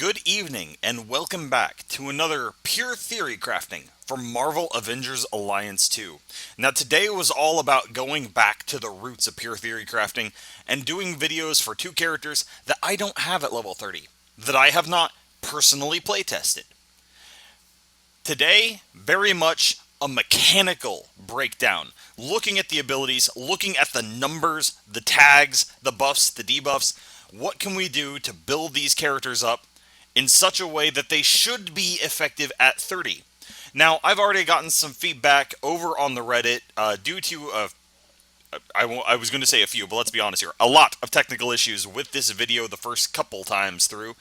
Good evening, and welcome back to another Pure Theory Crafting from Marvel Avengers Alliance 2. Now today was all about going back to the roots of Pure Theory Crafting and doing videos for two characters that I don't have at level 30, that I have not personally playtested. Today, very much a mechanical breakdown, looking at the abilities, looking at the numbers, the tags, the buffs, the debuffs. What can we do to build these characters up in such a way that they should be effective at 30? Now, I've already gotten some feedback over on the Reddit due to, I was going to say a few, but let's be honest here, a lot of technical issues with this video the first couple times through.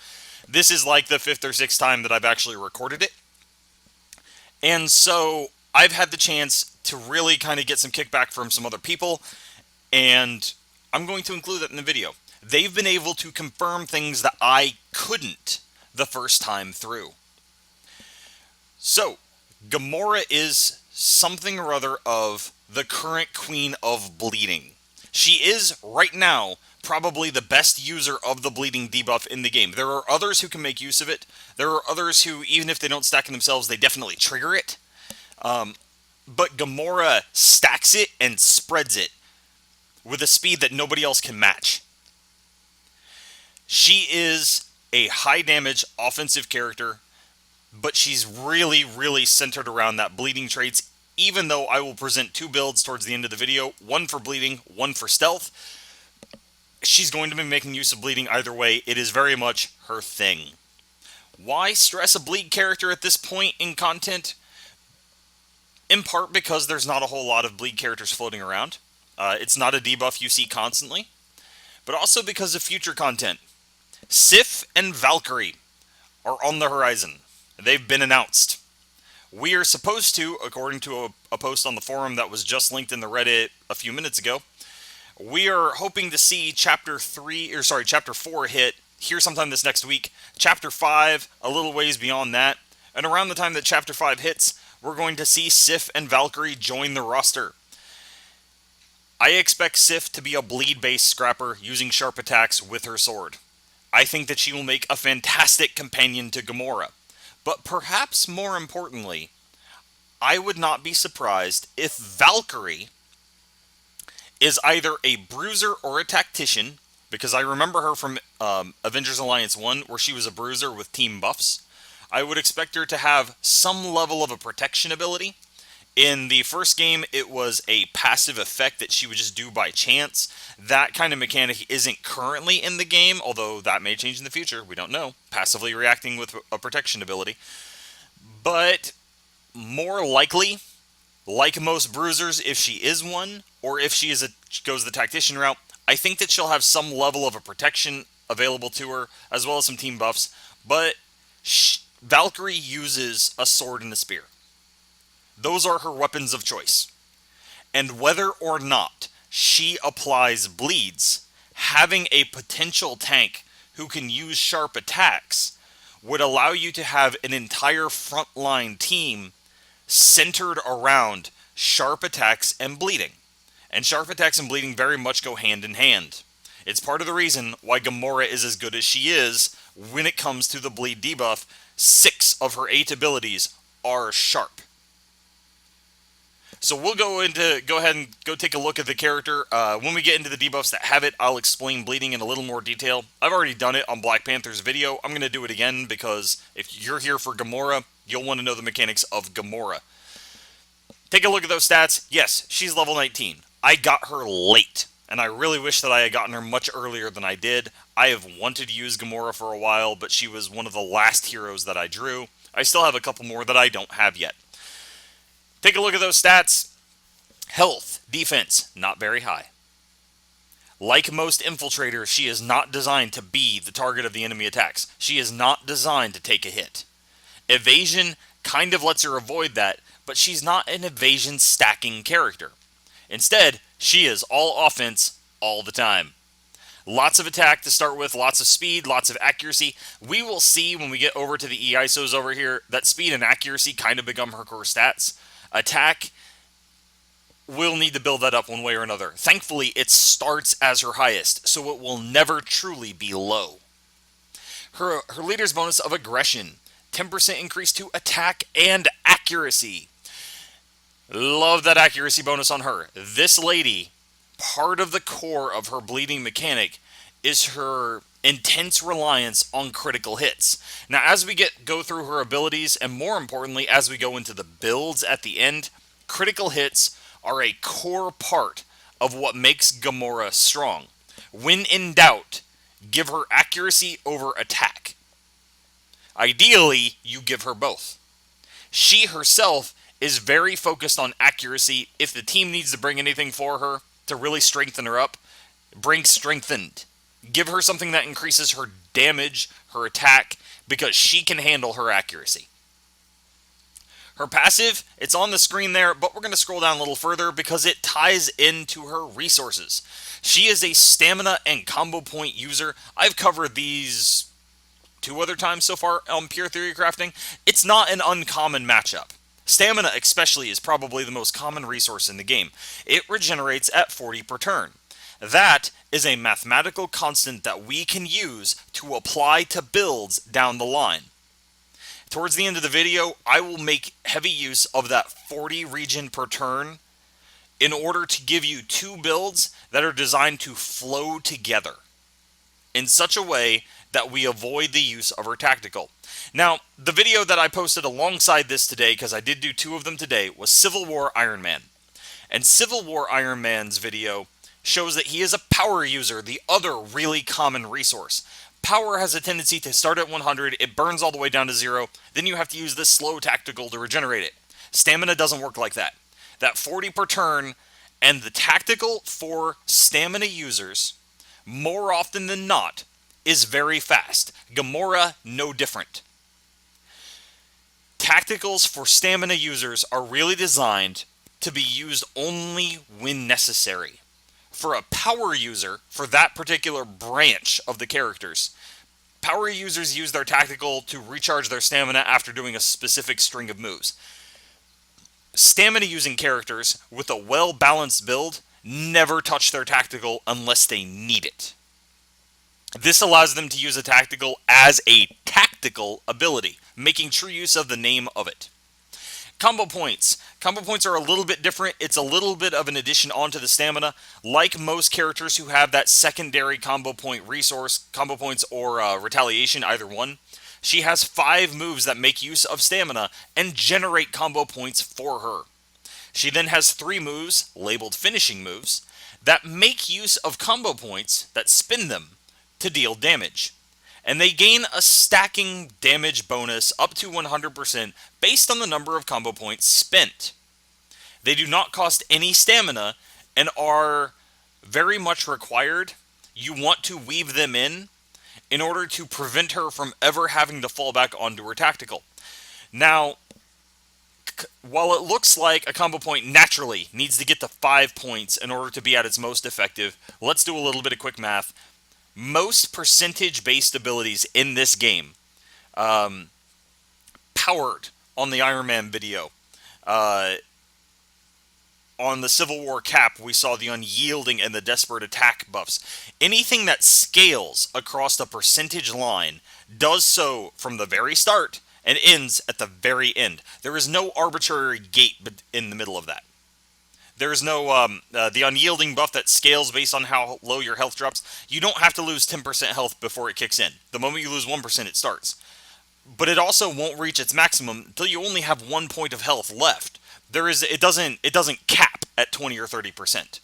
This is like the 5th or 6th time that I've actually recorded it. And so I've had the chance to really kind of get some kickback from some other people, and I'm going to include that in the video. They've been able to confirm things that I couldn't the first time through. So, Gamora is something or other of the current queen of bleeding. She is, right now, probably the best user of the bleeding debuff in the game. There are others who can make use of it. There are others who, even if they don't stack it themselves, they definitely trigger it. But Gamora stacks it and spreads it with a speed that nobody else can match. She is a high damage offensive character, but she's really, really centered around that bleeding traits, even though I will present two builds towards the end of the video, one for bleeding, one for stealth. She's going to be making use of bleeding either way. It is very much her thing. Why stress a bleed character at this point in content? In part because there's not a whole lot of bleed characters floating around. It's not a debuff you see constantly, but also because of future content. Sif and Valkyrie are on the horizon. They've been announced. We are supposed to, according to a post on the forum that was just linked in the Reddit a few minutes ago, we are hoping to see Chapter 4 hit here sometime this next week. Chapter 5, a little ways beyond that. And around the time that Chapter 5 hits, we're going to see Sif and Valkyrie join the roster. I expect Sif to be a bleed-based scrapper using sharp attacks with her sword. I think that she will make a fantastic companion to Gamora. But perhaps more importantly, I would not be surprised if Valkyrie is either a bruiser or a tactician, because I remember her from Avengers Alliance 1, where she was a bruiser with team buffs. I would expect her to have some level of a protection ability. In the first game, it was a passive effect that she would just do by chance. That kind of mechanic isn't currently in the game, although that may change in the future. We don't know. Passively reacting with a protection ability. But more likely, like most bruisers, if she is one, or if she goes the tactician route, I think that she'll have some level of a protection available to her, as well as some team buffs. But Valkyrie uses a sword and a spear. Those are her weapons of choice. And whether or not she applies bleeds, having a potential tank who can use sharp attacks would allow you to have an entire frontline team centered around sharp attacks and bleeding. And sharp attacks and bleeding very much go hand in hand. It's part of the reason why Gamora is as good as she is when it comes to the bleed debuff. 6 of her 8 abilities are sharp. So we'll go ahead and go take a look at the character. When we get into the debuffs that have it, I'll explain bleeding in a little more detail. I've already done it on Black Panther's video. I'm going to do it again because if you're here for Gamora, you'll want to know the mechanics of Gamora. Take a look at those stats. Yes, she's level 19. I got her late, and I really wish that I had gotten her much earlier than I did. I have wanted to use Gamora for a while, but she was one of the last heroes that I drew. I still have a couple more that I don't have yet. Take a look at those stats. Health, defense, not very high. Like most infiltrators, she is not designed to be the target of the enemy attacks. She is not designed to take a hit. Evasion kind of lets her avoid that, but she's not an evasion stacking character. Instead, she is all offense all the time. Lots of attack to start with, lots of speed, lots of accuracy. We will see when we get over to the EISOs over here that speed and accuracy kind of become her core stats. Attack, we'll need to build that up one way or another. Thankfully, it starts as her highest, so it will never truly be low. Her leader's bonus of aggression, 10% increase to attack and accuracy. Love that accuracy bonus on her. This lady, part of the core of her bleeding mechanic is her intense reliance on critical hits. Now, as we go through her abilities, and more importantly, as we go into the builds at the end, critical hits are a core part of what makes Gamora strong. When in doubt, give her accuracy over attack. Ideally, you give her both. She herself is very focused on accuracy. If the team needs to bring anything for her to really strengthen her up, bring strengthened. Give her something that increases her damage, her attack, because she can handle her accuracy. Her passive, it's on the screen there, but we're going to scroll down a little further because it ties into her resources. She is a stamina and combo point user. I've covered these 2 other times so far on Pure Theory Crafting. It's not an uncommon matchup. Stamina especially is probably the most common resource in the game. It regenerates at 40 per turn. That is a mathematical constant that we can use to apply to builds down the line. Towards the end of the video, I will make heavy use of that 40 regen per turn in order to give you 2 builds that are designed to flow together in such a way that we avoid the use of her tactical. Now, the video that I posted alongside this today, because I did do 2 of them today, was Civil War Iron Man. And Civil War Iron Man's video shows that he is a power user, the other really common resource. Power has a tendency to start at 100, it burns all the way down to 0, then you have to use this slow tactical to regenerate it. Stamina doesn't work like that. That 40 per turn, and the tactical for stamina users, more often than not, is very fast. Gamora, no different. Tacticals for stamina users are really designed to be used only when necessary. For a power user, for that particular branch of the characters, power users use their tactical to recharge their stamina after doing a specific string of moves. Stamina using characters with a well-balanced build never touch their tactical unless they need it. This allows them to use a tactical as a tactical ability, making true use of the name of it. Combo points. Combo points are a little bit different. It's a little bit of an addition onto the stamina. Like most characters who have that secondary combo point resource, combo points or retaliation, either one, she has 5 moves that make use of stamina and generate combo points for her. She then has 3 moves, labeled finishing moves, that make use of combo points that spin them to deal damage. And they gain a stacking damage bonus up to 100% based on the number of combo points spent. They do not cost any stamina and are very much required. You want to weave them in order to prevent her from ever having to fall back onto her tactical. Now, while it looks like a combo point naturally needs to get to 5 points in order to be at its most effective, let's do a little bit of quick math. Most percentage-based abilities in this game, powered on the Iron Man video. On the Civil War cap, we saw the unyielding and the desperate attack buffs. Anything that scales across the percentage line does so from the very start and ends at the very end. There is no arbitrary gate in the middle of that. There is no, the unyielding buff that scales based on how low your health drops. You don't have to lose 10% health before it kicks in. The moment you lose 1%, it starts. But it also won't reach its maximum until you only have 1 point of health left. It doesn't cap at 20 or 30%.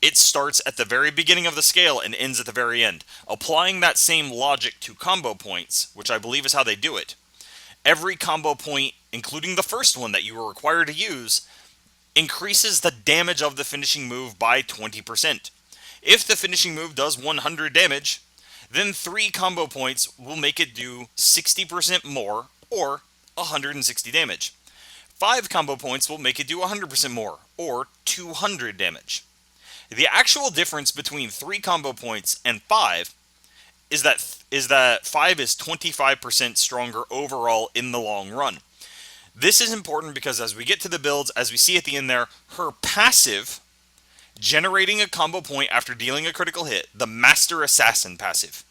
It starts at the very beginning of the scale and ends at the very end. Applying that same logic to combo points, which I believe is how they do it, every combo point, including the first one that you were required to use, increases the damage of the finishing move by 20%. If the finishing move does 100 damage, then 3 combo points will make it do 60% more, or 160 damage. 5 combo points will make it do 100% more, or 200 damage. The actual difference between 3 combo points and 5 is that 5 is 25% stronger overall in the long run. This is important because as we get to the builds, as we see at the end there, her passive, generating a combo point after dealing a critical hit, the Master Assassin passive,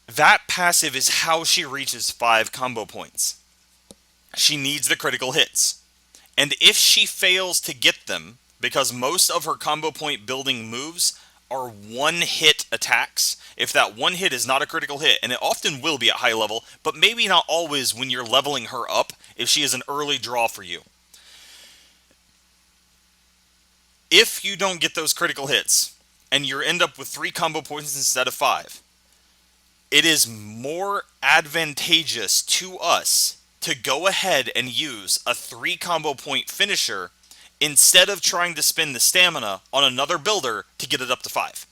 That passive is how she reaches 5 combo points. She needs the critical hits. And if she fails to get them, because most of her combo point building moves are one-hit attacks, if that one hit is not a critical hit, and it often will be at high level, but maybe not always when you're leveling her up, if she is an early draw for you. If you don't get those critical hits, and you end up with 3 combo points instead of 5, it is more advantageous to us to go ahead and use a 3 combo point finisher instead of trying to spend the stamina on another builder to get it up to 5.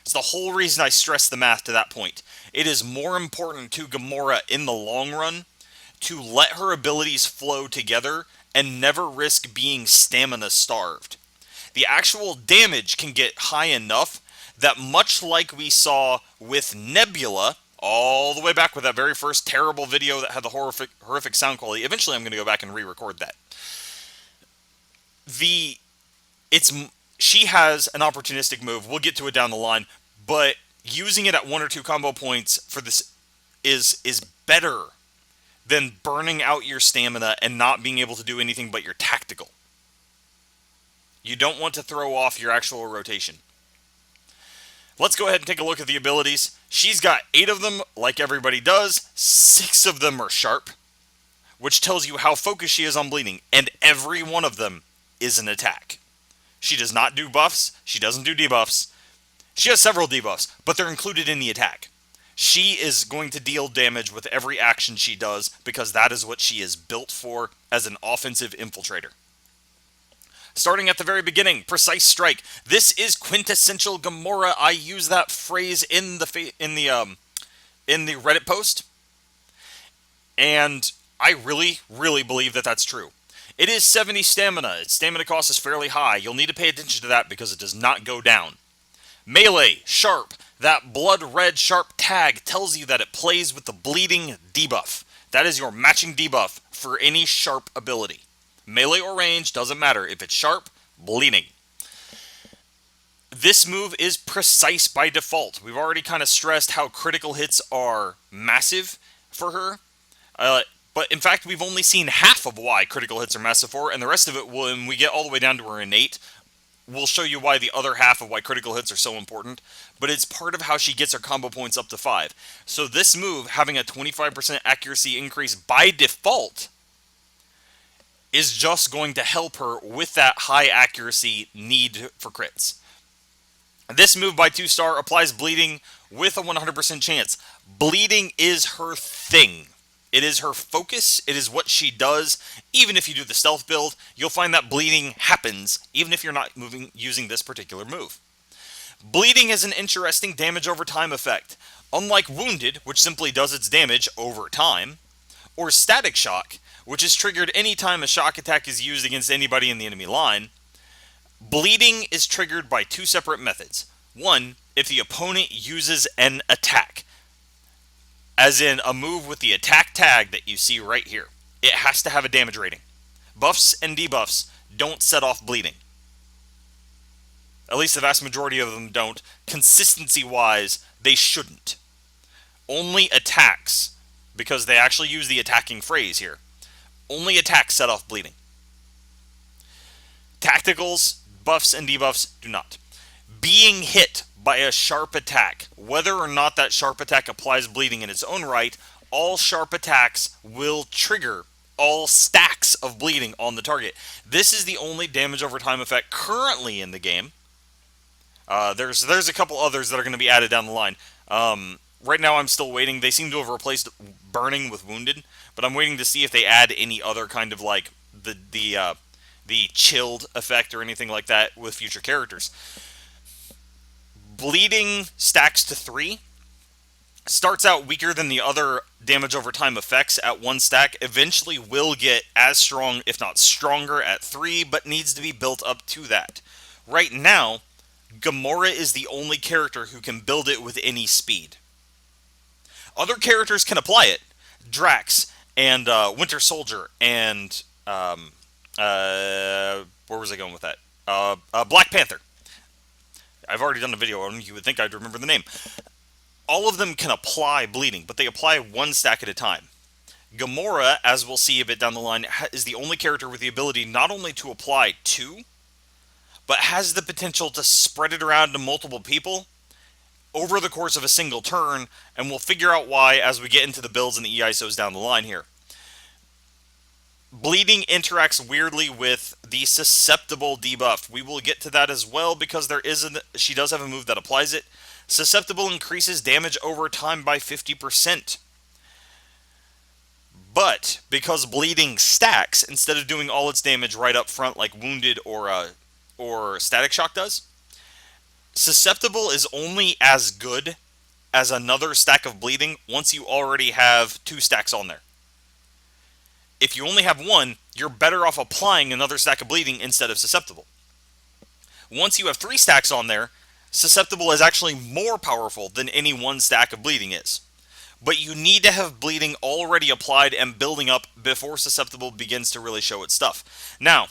It's the whole reason I stress the math to that point. It is more important to Gamora in the long run to let her abilities flow together and never risk being stamina starved. The actual damage can get high enough that, much like we saw with Nebula, all the way back with that very first terrible video that had the horrific sound quality. Eventually I'm going to go back and re-record that. She has an opportunistic move. We'll get to it down the line, but using it at 1 or 2 combo points for this is better than burning out your stamina and not being able to do anything but your tactical. You don't want to throw off your actual rotation. Let's go ahead and take a look at the abilities. She's got 8 of them, like everybody does. 6 of them are sharp, which tells you how focused she is on bleeding, and every one of them is an attack. She does not do buffs. She doesn't do debuffs. She has several debuffs, but they're included in the attack. She is going to deal damage with every action she does because that is what she is built for as an offensive infiltrator. Starting at the very beginning, Precise Strike. This is quintessential Gamora. I use that phrase in the Reddit post, and I really, really believe that that's true. It is 70 stamina. Its stamina cost is fairly high. You'll need to pay attention to that because it does not go down. Melee, sharp. That blood red sharp tag tells you that it plays with the bleeding debuff. That is your matching debuff for any sharp ability. Melee or range, doesn't matter. If it's sharp, bleeding. This move is precise by default. We've already kind of stressed how critical hits are massive for her. But in fact, we've only seen half of why critical hits are massive for her, and the rest of it, when we get all the way down to her innate, we'll show you why the other half of why critical hits are so important. But it's part of how she gets her combo points up to 5. So this move, having a 25% accuracy increase by default, is just going to help her with that high accuracy need for crits. This move by 2-star applies bleeding with a 100% chance. Bleeding is her thing. It is her focus. It is what she does. Even if you do the stealth build, you'll find that bleeding happens, even if you're not using this particular move. Bleeding is an interesting damage over time effect. Unlike Wounded, which simply does its damage over time, or Static Shock, which is triggered anytime a shock attack is used against anybody in the enemy line, bleeding is triggered by 2 separate methods. One, if the opponent uses an attack, as in a move with the attack tag that you see right here. It has to have a damage rating. Buffs and debuffs don't set off bleeding. At least the vast majority of them don't. Consistency-wise, they shouldn't. Only attacks, because they actually use the attacking phrase here, only attacks set off bleeding. Tacticals, buffs, and debuffs do not. Being hit by a sharp attack, whether or not that sharp attack applies bleeding in its own right, all sharp attacks will trigger all stacks of bleeding on the target. This is the only damage over time effect currently in the game. There's a couple others that are going to be added down the line. Right now I'm still waiting. They seem to have replaced burning with wounded, but I'm waiting to see if they add any other kind of like the chilled effect or anything like that with future characters. Bleeding stacks to 3. Starts out weaker than the other damage over time effects at 1 stack. Eventually will get as strong, if not stronger, at 3, but needs to be built up to that. Right now, Gamora is the only character who can build it with any speed. Other characters can apply it. Drax and Winter Soldier and where was I going with that? Black Panther. I've already done a video on him. You would think I'd remember the name. all of them can apply bleeding, but they apply one stack at a time. Gamora, as we'll see a bit down the line, is the only character with the ability not only to apply two, but has the potential to spread it around to multiple people over the course of a single turn, and we'll figure out why as we get into the builds and the EISOs down the line here. Bleeding interacts weirdly with the susceptible debuff. We will get to that as well because she does have a move that applies it. Susceptible increases damage over time by 50%. But because bleeding stacks, instead of doing all its damage right up front like wounded or static shock does, susceptible is only as good as another stack of bleeding once you already have 2 stacks on there. If you only have 1, you're better off applying another stack of bleeding instead of susceptible. Once you have 3 stacks on there, susceptible is actually more powerful than any 1 stack of bleeding is. But you need to have bleeding already applied and building up before susceptible begins to really show its stuff. Now,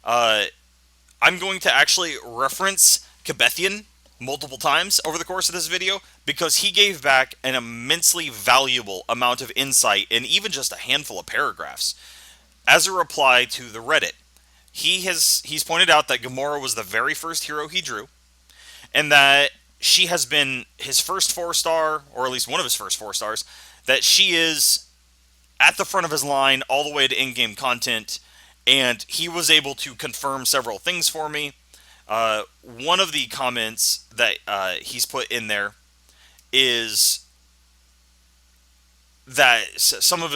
I'm going to actually reference Cabethian multiple times over the course of this video because he gave back an immensely valuable amount of insight in even just a handful of paragraphs as a reply to the Reddit. He's pointed out that Gamora was the very first hero he drew, and that she has been his first 4-star, or at least one of his first 4 stars, that she is at the front of his line all the way to in-game content, and he was able to confirm several things for me. One of the comments that he's put in there is that some of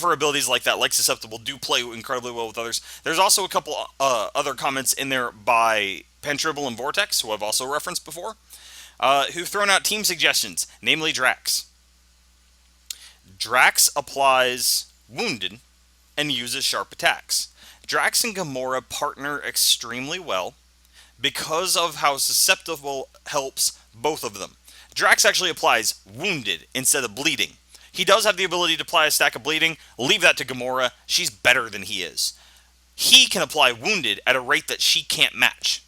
her abilities like that, like susceptible, do play incredibly well with others. There's also a couple other comments in there by Pentribble and Vortex, who I've also referenced before, who've thrown out team suggestions, namely Drax. Drax applies wounded and uses sharp attacks. Drax and Gamora partner extremely well because of how susceptible helps both of them. Drax actually applies wounded instead of bleeding. He does have the ability to apply a stack of bleeding. Leave that to Gamora. She's better than he is. He can apply wounded at a rate that she can't match.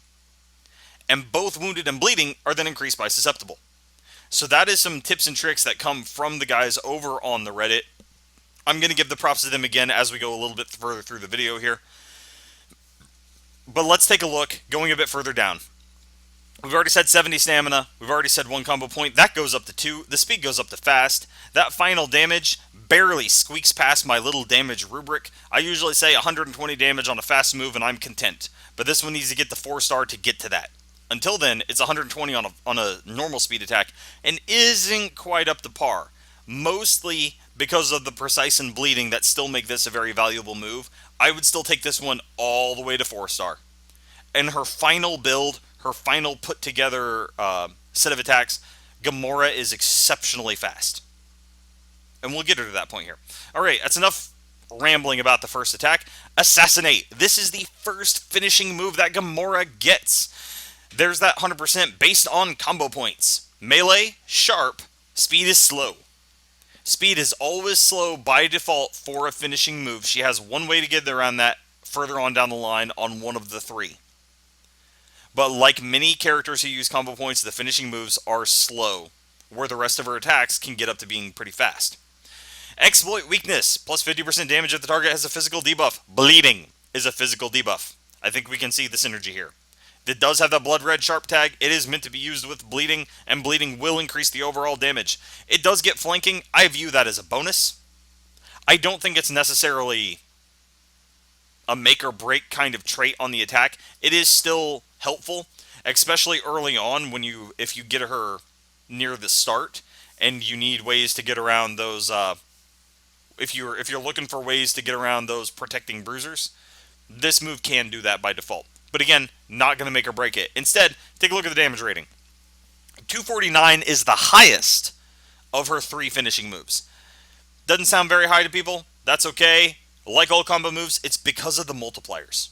And both wounded and bleeding are then increased by susceptible. So that is some tips and tricks that come from the guys over on the Reddit. I'm going to give the props to them again as we go a little bit further through the video here. But let's take a look, going a bit further down. We've already said 70 stamina. We've already said 1 combo point. That goes up to 2. The speed goes up to fast. That final damage barely squeaks past my little damage rubric. I usually say 120 damage on a fast move and I'm content. But this one needs to get the 4-star to get to that. Until then, it's 120 on a normal speed attack and isn't quite up to par. Mostly because of the precise and bleeding that still make this a very valuable move. I would still take this one all the way to 4-star. And her final build, her final put together set of attacks, Gamora is exceptionally fast. And we'll get her to that point here. Alright, that's enough rambling about the first attack. Assassinate. This is the first finishing move that Gamora gets. There's that 100% based on combo points. Melee, sharp, speed is slow. Speed is always slow by default for a finishing move. She has one way to get around that further on down the line on one of the 3. But like many characters who use combo points, the finishing moves are slow, where the rest of her attacks can get up to being pretty fast. Exploit weakness, plus 50% damage if the target has a physical debuff. Bleeding is a physical debuff. I think we can see the synergy here. It does have that blood red sharp tag. It is meant to be used with bleeding, and bleeding will increase the overall damage. It does get flanking. I view that as a bonus. I don't think it's necessarily a make or break kind of trait on the attack. It is still helpful, especially early on if you get her near the start and you need ways to get around those if you're looking for ways to get around those protecting bruisers. This move can do that by default. But again, not going to make or break it. Instead, take a look at the damage rating. 249 is the highest of her 3 finishing moves. Doesn't sound very high to people. That's okay. Like all combo moves, it's because of the multipliers.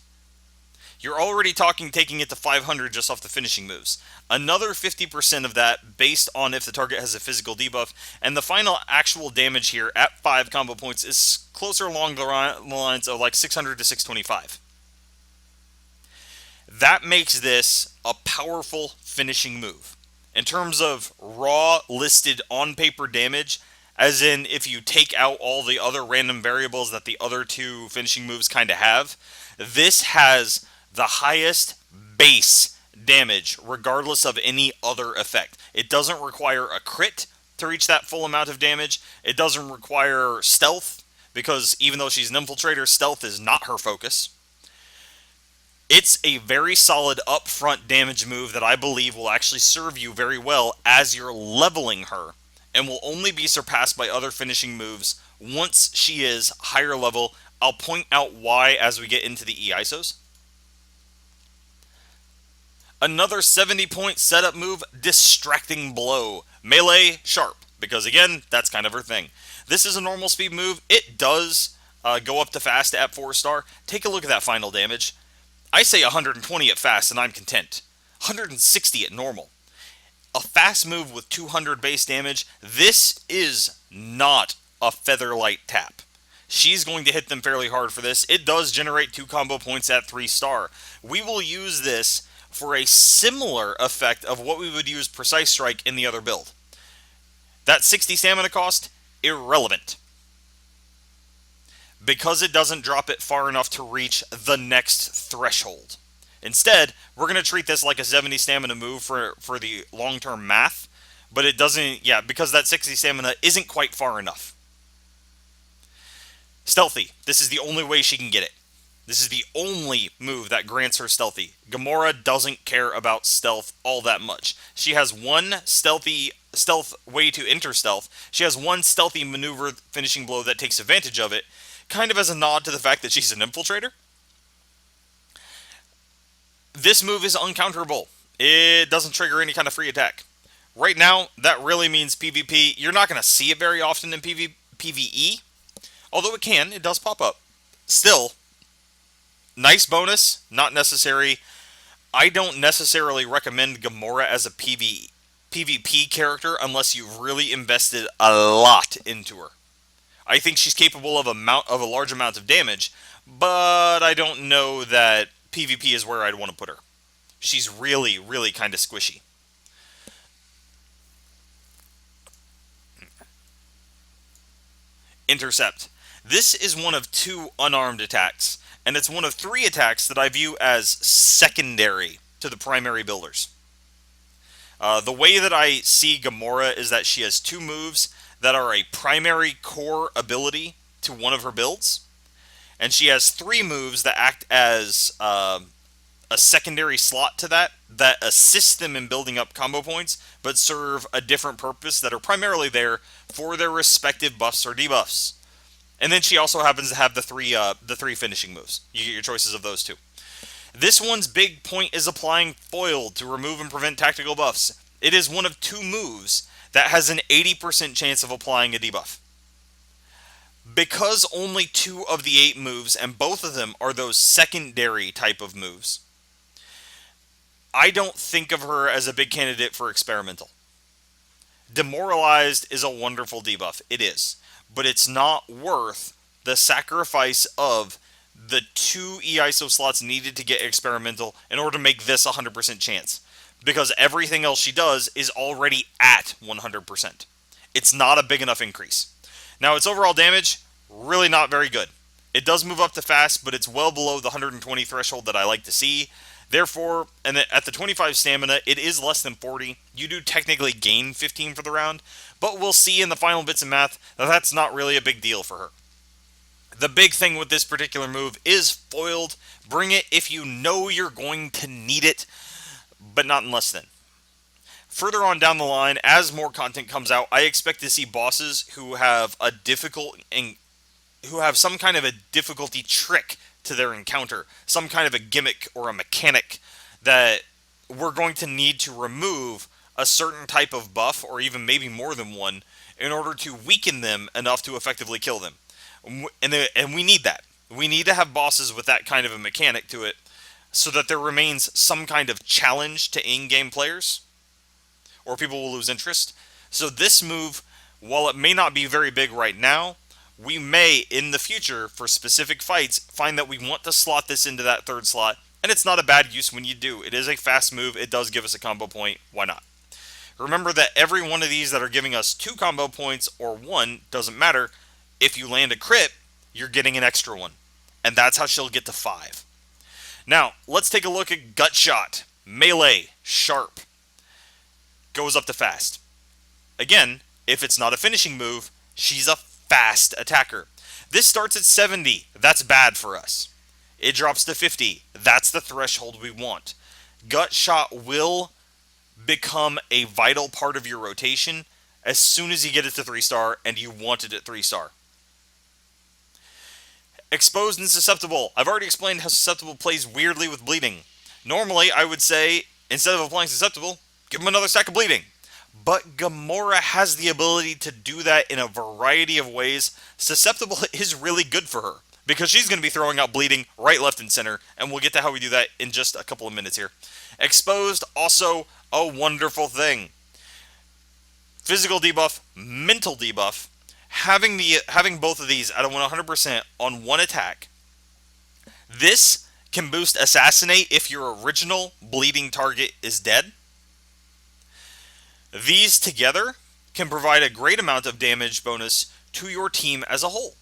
You're already taking it to 500 just off the finishing moves. Another 50% of that based on if the target has a physical debuff. And the final actual damage here at 5 combo points is closer along the lines of like 600 to 625. That makes this a powerful finishing move. In terms of raw listed on paper damage, as in if you take out all the other random variables that the other two finishing moves kind of have, this has the highest base damage regardless of any other effect. It doesn't require a crit to reach that full amount of damage. It doesn't require stealth because even though she's an infiltrator, stealth is not her focus. It's a very solid upfront damage move that I believe will actually serve you very well as you're leveling her, and will only be surpassed by other finishing moves once she is higher level. I'll point out why as we get into the E-ISOs. Another 70-point setup move, Distracting Blow. Melee, sharp, because again, that's kind of her thing. This is a normal speed move. It does go up to fast at 4-star. Take a look at that final damage. I say 120 at fast and I'm content. 160 at normal. A fast move with 200 base damage. This is not a Featherlight tap. She's going to hit them fairly hard for this. It does generate 2 combo points at 3-star. We will use this for a similar effect of what we would use Precise Strike in the other build. That 60 stamina cost, irrelevant. Because it doesn't drop it far enough to reach the next threshold. Instead, we're going to treat this like a 70 stamina move for the long-term math, but it doesn't, because that 60 stamina isn't quite far enough. Stealthy. This is the only way she can get it. This is the only move that grants her stealthy. Gamora doesn't care about stealth all that much. She has one stealth way to enter stealth. She has one stealthy maneuver finishing blow that takes advantage of it, kind of as a nod to the fact that she's an infiltrator. This move is uncounterable. It doesn't trigger any kind of free attack. Right now, that really means PvP. You're not going to see it very often in PvE, although it does pop up. Still, nice bonus, not necessary. I don't necessarily recommend Gamora as a PvP character unless you've really invested a lot into her. I think she's capable of a large amount of damage, but I don't know that PvP is where I'd want to put her. She's really, really kind of squishy. Intercept. This is one of 2 unarmed attacks, and it's one of 3 attacks that I view as secondary to the primary builders. The way that I see Gamora is that she has 2 moves that are a primary core ability to one of her builds, and she has 3 moves that act as a secondary slot to that assist them in building up combo points, but serve a different purpose that are primarily there for their respective buffs or debuffs. And then she also happens to have the three finishing moves. You get your choices of those 2. This one's big point is applying Foiled to remove and prevent tactical buffs. It is one of 2 moves that has an 80% chance of applying a debuff. Because only 2 of the 8 moves, and both of them are those secondary type of moves, I don't think of her as a big candidate for experimental. Demoralized is a wonderful debuff. It is. But it's not worth the sacrifice of the 2 E-ISO slots needed to get experimental in order to make this 100% chance. Because everything else she does is already at 100%. It's not a big enough increase. Now, its overall damage, really not very good. It does move up to fast, but it's well below the 120 threshold that I like to see. Therefore, and at the 25 stamina, it is less than 40. You do technically gain 15 for the round, but we'll see in the final bits of math that that's not really a big deal for her. The big thing with this particular move is Foiled. Bring it if you know you're going to need it, but not unless then. Further on down the line, as more content comes out, I expect to see bosses who have some kind of a difficulty trick to their encounter, some kind of a gimmick or a mechanic that we're going to need to remove a certain type of buff, or even maybe more than one, in order to weaken them enough to effectively kill them. And we need that. We need to have bosses with that kind of a mechanic to it, so that there remains some kind of challenge to in-game players, or people will lose interest. So this move, while it may not be very big right now, we may, in the future, for specific fights, find that we want to slot this into that 3rd slot, and it's not a bad use when you do. It is a fast move, it does give us a combo point, why not? Remember that every one of these that are giving us 2 combo points or 1, doesn't matter. If you land a crit, you're getting an extra one. And that's how she'll get to 5. Now, let's take a look at Gut Shot. Melee, sharp. Goes up to fast. Again, if it's not a finishing move, she's a fast attacker. This starts at 70. That's bad for us. It drops to 50. That's the threshold we want. Gut Shot will become a vital part of your rotation as soon as you get it to 3-star and you want it at 3-star. Exposed and Susceptible. I've already explained how Susceptible plays weirdly with bleeding. Normally, I would say, instead of applying Susceptible, give him another stack of bleeding. But Gamora has the ability to do that in a variety of ways. Susceptible is really good for her, because she's going to be throwing out bleeding right, left, and center, and we'll get to how we do that in just a couple of minutes here. Exposed, also a wonderful thing. Physical debuff, mental debuff. Having both of these at a 100% on one attack. This can boost Assassinate if your original bleeding target is dead. These together can provide a great amount of damage bonus to your team as a whole.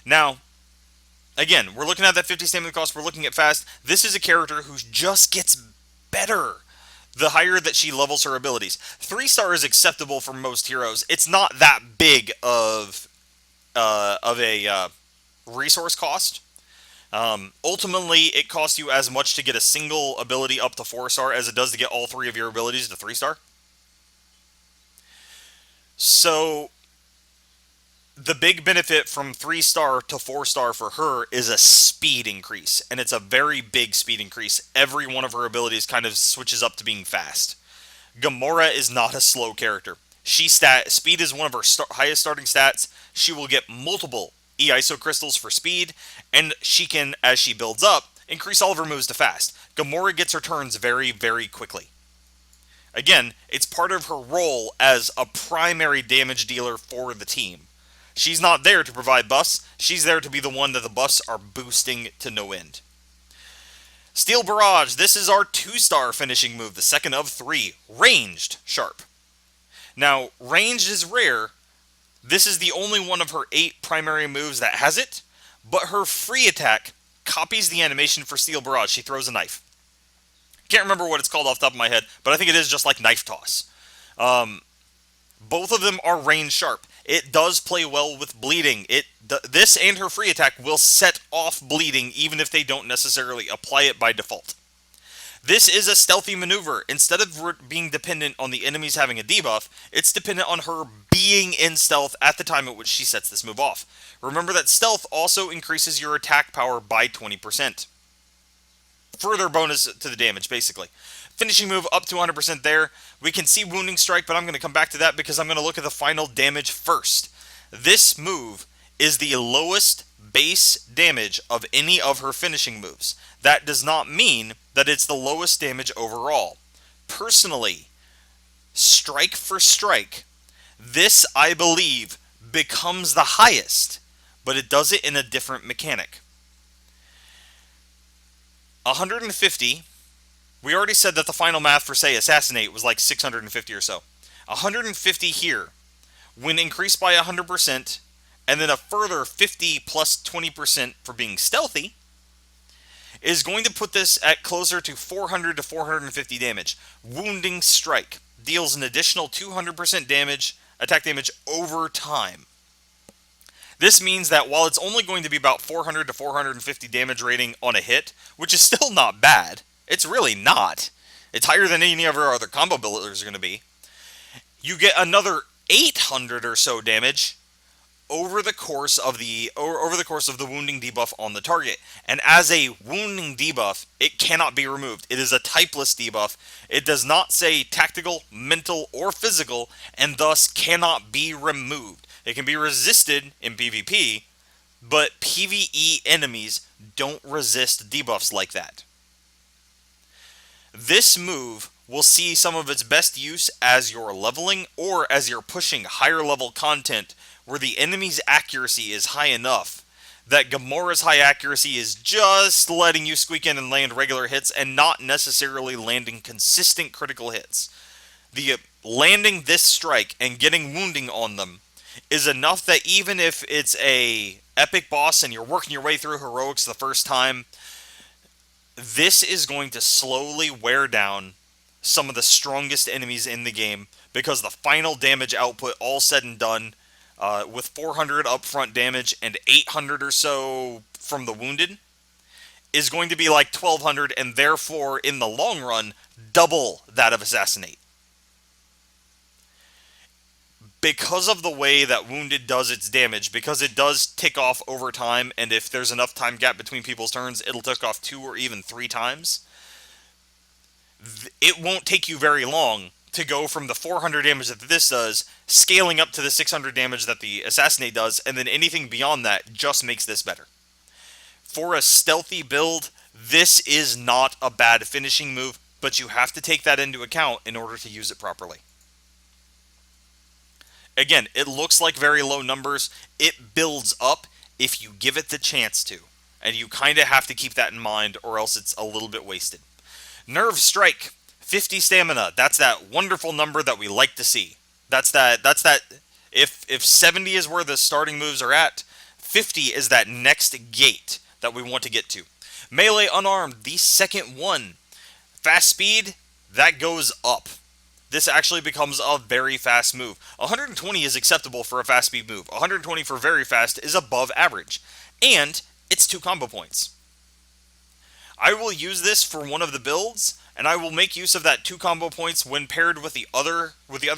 Now, again, we're looking at that 50 stamina cost, we're looking at fast. This is a character who just gets better the higher that she levels her abilities. 3-star is acceptable for most heroes. It's not that big of a resource cost. Ultimately, it costs you as much to get a single ability up to 4-star as it does to get all 3 of your abilities to 3-star. So, the big benefit from 3-star to 4-star for her is a speed increase, and it's a very big speed increase. Every one of her abilities kind of switches up to being fast. Gamora is not a slow character. Speed is one of her highest starting stats. She will get multiple E-ISO crystals for speed, and she can, as she builds up, increase all of her moves to fast. Gamora gets her turns very, very quickly. Again, it's part of her role as a primary damage dealer for the team. She's not there to provide buffs, she's there to be the one that the buffs are boosting to no end. Steel Barrage, this is our 2-star finishing move, the second of 3, ranged sharp. Now, ranged is rare. This is the only one of her 8 primary moves that has it, but her free attack copies the animation for Steel Barrage. She throws a knife. Can't remember what it's called off the top of my head, but I think it is just like Knife Toss. Both of them are range sharp. It does play well with bleeding. This and her free attack will set off bleeding even if they don't necessarily apply it by default. This is a stealthy maneuver. Instead of being dependent on the enemies having a debuff, it's dependent on her being in stealth at the time at which she sets this move off. Remember that stealth also increases your attack power by 20%. Further bonus to the damage, basically. Finishing move up to 100% there. We can see Wounding Strike, but I'm going to come back to that because I'm going to look at the final damage first. This move is the lowest base damage of any of her finishing moves. That does not mean that it's the lowest damage overall. Personally, strike for strike, this, I believe, becomes the highest, but it does it in a different mechanic. 150, we already said that the final math for, say, Assassinate was like 650 or so. 150 here, when increased by 100%, and then a further 50 plus 20% for being stealthy, is going to put this at closer to 400 to 450 damage. Wounding Strike deals an additional 200% damage, attack damage over time. This means that while it's only going to be about 400 to 450 damage rating on a hit, which is still not bad, it's really not. It's higher than any of our other combo builders are going to be. You get another 800 or so damage over the course of the wounding debuff on the target. And as a wounding debuff, it cannot be removed. It is a typeless debuff. It does not say tactical, mental, or physical, and thus cannot be removed. It can be resisted in PvP, but PvE enemies don't resist debuffs like that. This move will see some of its best use as you're leveling or as you're pushing higher level content where the enemy's accuracy is high enough that Gamora's high accuracy is just letting you squeak in and land regular hits and not necessarily landing consistent critical hits. The landing this strike and getting wounding on them is enough that even if it's a epic boss and you're working your way through heroics the first time, this is going to slowly wear down some of the strongest enemies in the game, because the final damage output, all said and done, with 400 upfront damage and 800 or so from the wounded, is going to be like 1200, and therefore, in the long run, double that of Assassinate. Because of the way that Wounded does its damage, because it does tick off over time, and if there's enough time gap between people's turns, it'll tick off 2 or even 3 times, it won't take you very long to go from the 400 damage that this does, scaling up to the 600 damage that the Assassinate does, and then anything beyond that just makes this better. For a stealthy build, this is not a bad finishing move, but you have to take that into account in order to use it properly. Again, it looks like very low numbers. It builds up if you give it the chance to, and you kind of have to keep that in mind, or else it's a little bit wasted. Nerve Strike, 50 stamina. That's that wonderful number that we like to see. That's that. If 70 is where the starting moves are at, 50 is that next gate that we want to get to. Melee Unarmed, the second one. Fast Speed, that goes up. This actually becomes a very fast move. 120 is acceptable for a fast speed move. 120 for very fast is above average. And it's 2 combo points. I will use this for one of the builds, and I will make use of that 2 combo points when paired with the other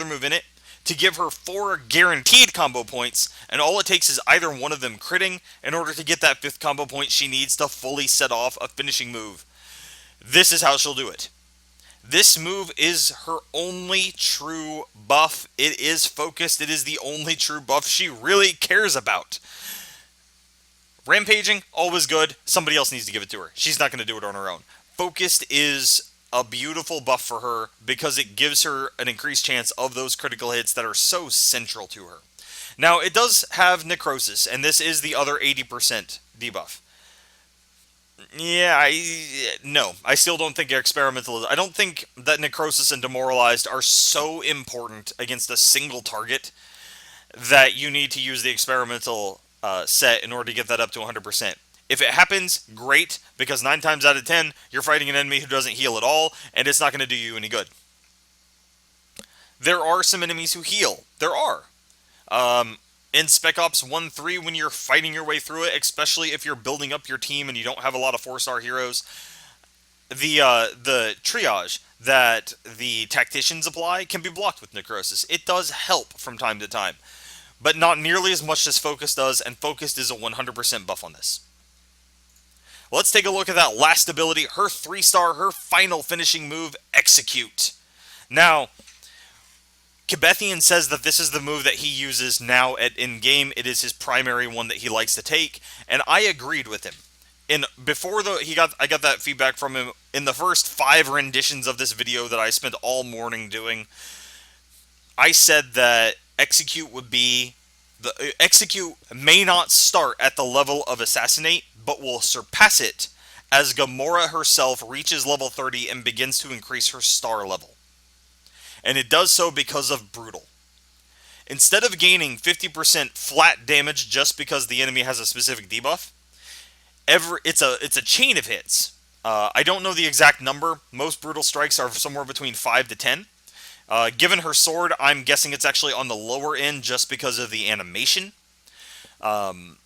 move in it to give her 4 guaranteed combo points, and all it takes is either one of them critting in order to get that 5th combo point she needs to fully set off a finishing move. This is how she'll do it. This move is her only true buff. It is focused. It is the only true buff she really cares about. Rampaging, always good. Somebody else needs to give it to her. She's not going to do it on her own. Focused is a beautiful buff for her because it gives her an increased chance of those critical hits that are so central to her. Now, it does have Necrosis, and this is the other 80% debuff. Yeah, I still don't think experimental. I don't think that Necrosis and Demoralized are so important against a single target that you need to use the experimental set in order to get that up to 100%. If it happens, great, because 9 times out of 10, you're fighting an enemy who doesn't heal at all, and it's not going to do you any good. There are some enemies who heal. There are. In Spec Ops 1-3, when you're fighting your way through it, especially if you're building up your team and you don't have a lot of 4-star heroes, the triage that the tacticians apply can be blocked with Necrosis. It does help from time to time, but not nearly as much as Focus does, and Focused is a 100% buff on this. Let's take a look at that last ability, her 3-star, her final finishing move, Execute. Now, Kebethian says that this is the move that he uses now in-game. It is his primary one that he likes to take, and I agreed with him. I got that feedback from him in the first 5 renditions of this video that I spent all morning doing. I said that Execute may not start at the level of Assassinate, but will surpass it as Gamora herself reaches level 30 and begins to increase her star level. And it does so because of Brutal. Instead of gaining 50% flat damage just because the enemy has a specific debuff, it's a chain of hits. I don't know the exact number. Most Brutal strikes are somewhere between 5 to 10. Given her sword, I'm guessing it's actually on the lower end just because of the animation. But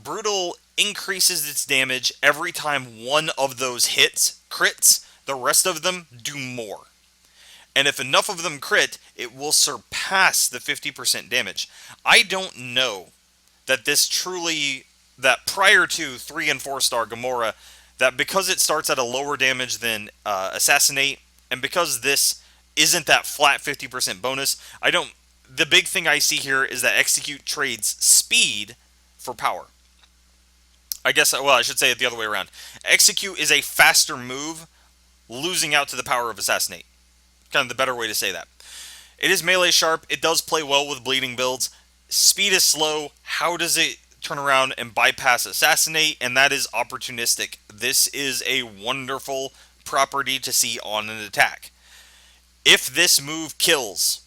Brutal increases its damage every time one of those hits crits. The rest of them do more. And if enough of them crit, it will surpass the 50% damage. I don't know that that prior to 3 and 4-star Gamora, that because it starts at a lower damage than Assassinate, and because this isn't that flat 50% bonus, the big thing I see here is that Execute trades speed for power. I should say it the other way around. Execute is a faster move, losing out to the power of Assassinate. Kind of the better way to say that. It is melee sharp. It does play well with bleeding builds. Speed is slow. How does it turn around and bypass assassinate, and that is opportunistic. This is a wonderful property to see on an attack. If this move kills,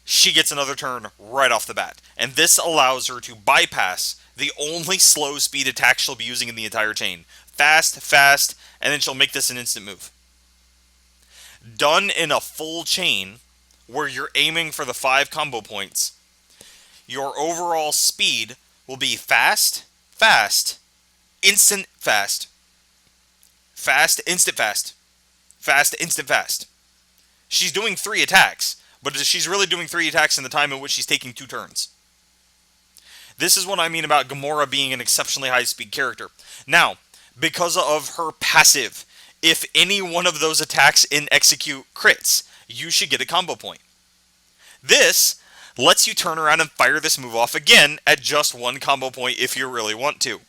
she gets another turn right off the bat, and this allows her to bypass the only slow speed attack she'll be using in the entire chain. Fast, fast, and then she'll make this an instant move. Done in a full chain, where you're aiming for the 5 combo points, your overall speed will be fast, fast, instant fast, fast, instant fast, fast, instant fast. She's doing 3 attacks, but she's really doing 3 attacks in the time in which she's taking 2 turns. This is what I mean about Gamora being an exceptionally high-speed character. Now, because of her passive, if any one of those attacks in execute crits, you should get a combo point. This lets you turn around and fire this move off again at just 1 combo point if you really want to.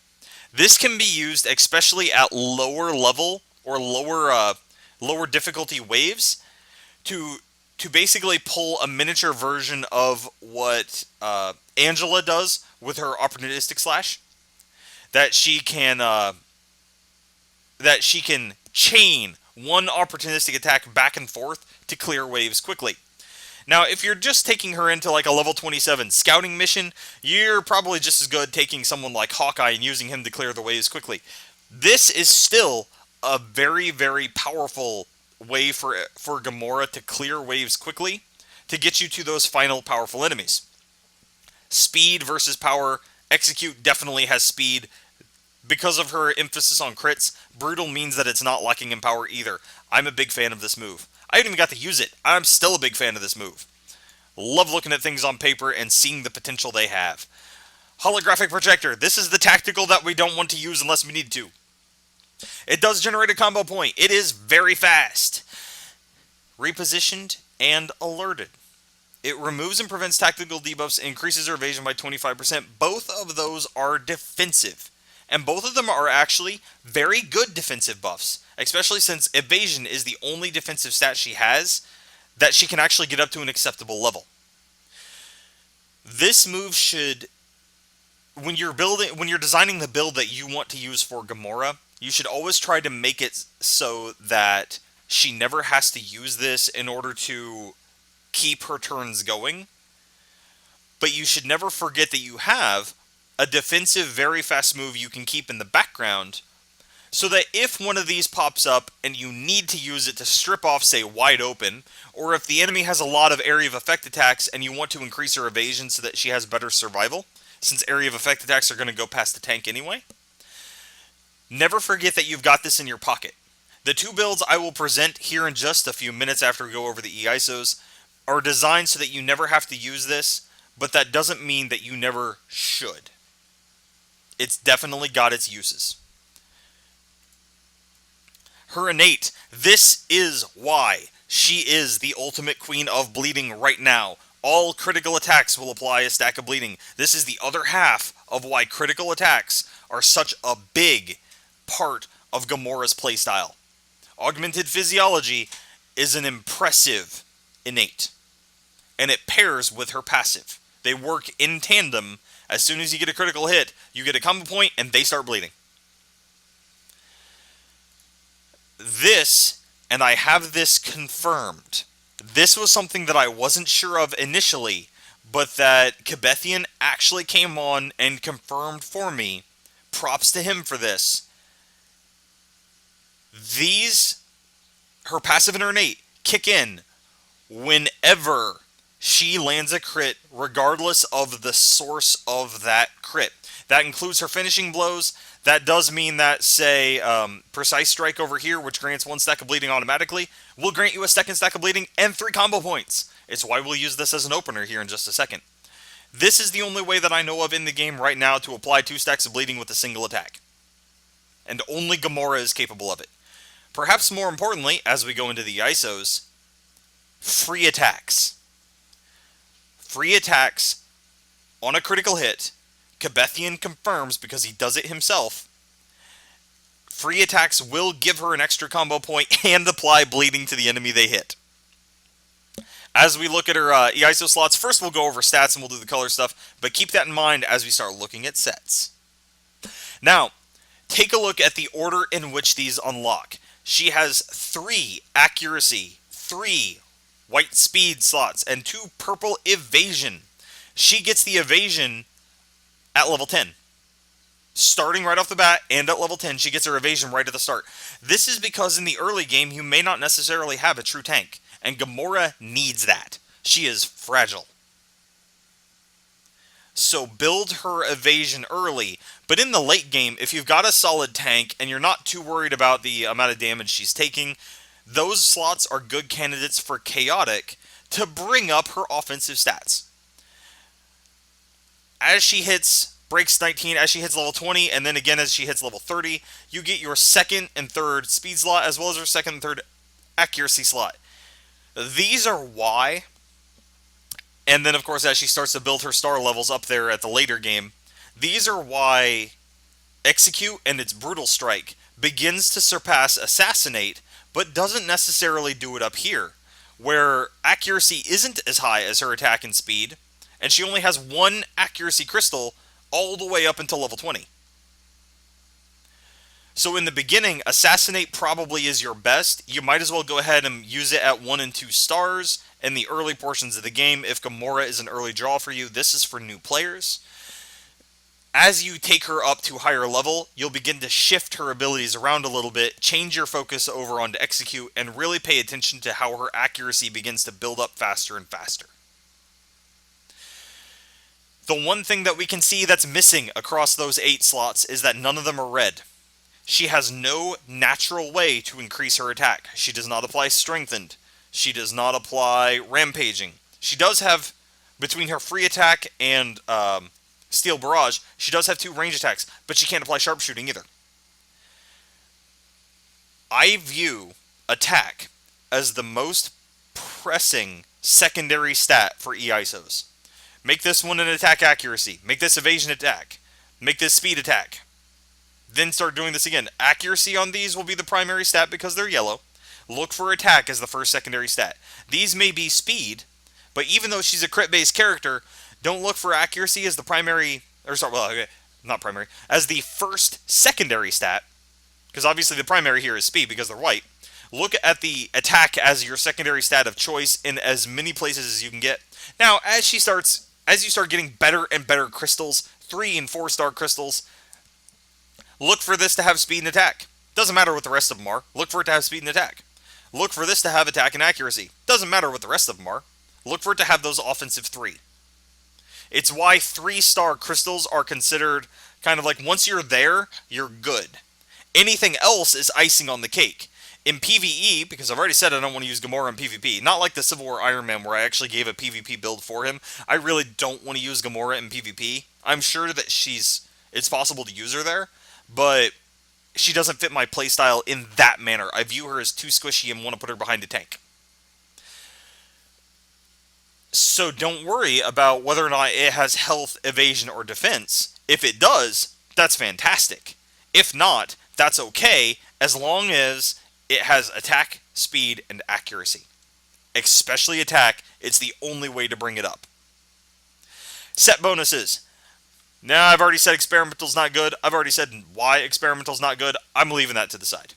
This can be used especially at lower level or lower difficulty waves to basically pull a miniature version of what Angela does with her opportunistic slash. That she can chain one opportunistic attack back and forth to clear waves quickly. Now, if you're just taking her into like a level 27 scouting mission, you're probably just as good taking someone like Hawkeye and using him to clear the waves quickly. This is still a very, very powerful way for Gamora to clear waves quickly to get you to those final powerful enemies. Speed versus power. Execute definitely has speed. Because of her emphasis on crits, Brutal means that it's not lacking in power either. I'm a big fan of this move. I haven't even got to use it. I'm still a big fan of this move. Love looking at things on paper and seeing the potential they have. Holographic Projector. This is the tactical that we don't want to use unless we need to. It does generate a combo point. It is very fast. Repositioned and alerted. It removes and prevents tactical debuffs and increases her evasion by 25%. Both of those are defensive. And both of them are actually very good defensive buffs. Especially since evasion is the only defensive stat she has that she can actually get up to an acceptable level. This move should, when you're designing the build that you want to use for Gamora, you should always try to make it so that she never has to use this in order to keep her turns going. But you should never forget that you have a defensive, very fast move you can keep in the background, so that if one of these pops up and you need to use it to strip off, say, wide open, or if the enemy has a lot of area of effect attacks and you want to increase her evasion so that she has better survival, since area of effect attacks are going to go past the tank anyway, never forget that you've got this in your pocket. The 2 builds I will present here in just a few minutes after we go over the EISOs are designed so that you never have to use this, but that doesn't mean that you never should. It's definitely got its uses. Her innate. This is why she is the ultimate queen of bleeding right now. All critical attacks will apply a stack of bleeding. This is the other half of why critical attacks are such a big part of Gamora's playstyle. Augmented Physiology is an impressive innate, and it pairs with her passive. They work in tandem. As soon as you get a critical hit, you get a combo point, and they start bleeding. This, and I have this confirmed, this was something that I wasn't sure of initially, but that Kebethian actually came on and confirmed for me. Props to him for this. Her passive and her innate, kick in whenever she lands a crit, regardless of the source of that crit. That includes her finishing blows. That does mean that, say, Precise Strike over here, which grants 1 stack of bleeding automatically, will grant you a second stack of bleeding and 3 combo points. It's why we'll use this as an opener here in just a second. This is the only way that I know of in the game right now to apply 2 stacks of bleeding with a single attack. And only Gamora is capable of it. Perhaps more importantly, as we go into the ISOs, free attacks. Free attacks on a critical hit. Kebethian confirms because he does it himself. Free attacks will give her an extra combo point and apply bleeding to the enemy they hit. As we look at her EISO slots, first we'll go over stats and we'll do the color stuff, but keep that in mind as we start looking at sets. Now, take a look at the order in which these unlock. She has 3 accuracy, 3 white speed slots, and 2 purple evasion. She gets the evasion at level 10. Starting right off the bat and at level 10, she gets her evasion right at the start. This is because in the early game, you may not necessarily have a true tank, and Gamora needs that. She is fragile. So build her evasion early, but in the late game, if you've got a solid tank and you're not too worried about the amount of damage she's taking, those slots are good candidates for chaotic to bring up her offensive stats. As she hits breaks 19, as she hits level 20, and then again as she hits level 30, you get your second and third speed slot as well as her second and third accuracy slot. These are why, and then of course as she starts to build her star levels up there at the later game, these are why Execute and its Brutal Strike begins to surpass Assassinate, but doesn't necessarily do it up here, where accuracy isn't as high as her attack and speed, and she only has 1 accuracy crystal all the way up until level 20. So in the beginning, Assassinate probably is your best. You might as well go ahead and use it at 1 and 2 stars in the early portions of the game. If Gamora is an early draw for you, this is for new players. As you take her up to higher level, you'll begin to shift her abilities around a little bit, change your focus over onto Execute, and really pay attention to how her accuracy begins to build up faster and faster. The one thing that we can see that's missing across those 8 slots is that none of them are red. She has no natural way to increase her attack. She does not apply Strengthened. She does not apply Rampaging. She does have, between her free attack and Steel Barrage, she does have 2 range attacks, but she can't apply Sharpshooting either. I view attack as the most pressing secondary stat for EISOs. Make this one an attack accuracy. Make this evasion attack. Make this speed attack. Then start doing this again. Accuracy on these will be the primary stat because they're yellow. Look for attack as the first secondary stat. These may be speed, but even though she's a crit-based character, don't look for accuracy as the primary, or sorry, well, okay, not primary, as the first secondary stat, because obviously the primary here is speed because they're white. Look at the attack as your secondary stat of choice in as many places as you can get. Now, as you start getting better and better crystals, 3 and 4 star crystals, look for this to have speed and attack. Doesn't matter what the rest of them are. Look for it to have speed and attack. Look for this to have attack and accuracy. Doesn't matter what the rest of them are. Look for it to have those offensive 3. It's why 3-star crystals are considered kind of like once you're there, you're good. Anything else is icing on the cake. In PvE, because I've already said I don't want to use Gamora in PvP, not like the Civil War Iron Man where I actually gave a PvP build for him, I really don't want to use Gamora in PvP. I'm sure that it's possible to use her there, but she doesn't fit my playstyle in that manner. I view her as too squishy and want to put her behind a tank. So don't worry about whether or not it has health, evasion, or defense. If it does, that's fantastic. If not, that's okay, as long as it has attack, speed, and accuracy. Especially attack, it's the only way to bring it up. Set bonuses. Now, I've already said experimental's not good. I've already said why experimental's not good. I'm leaving that to the side.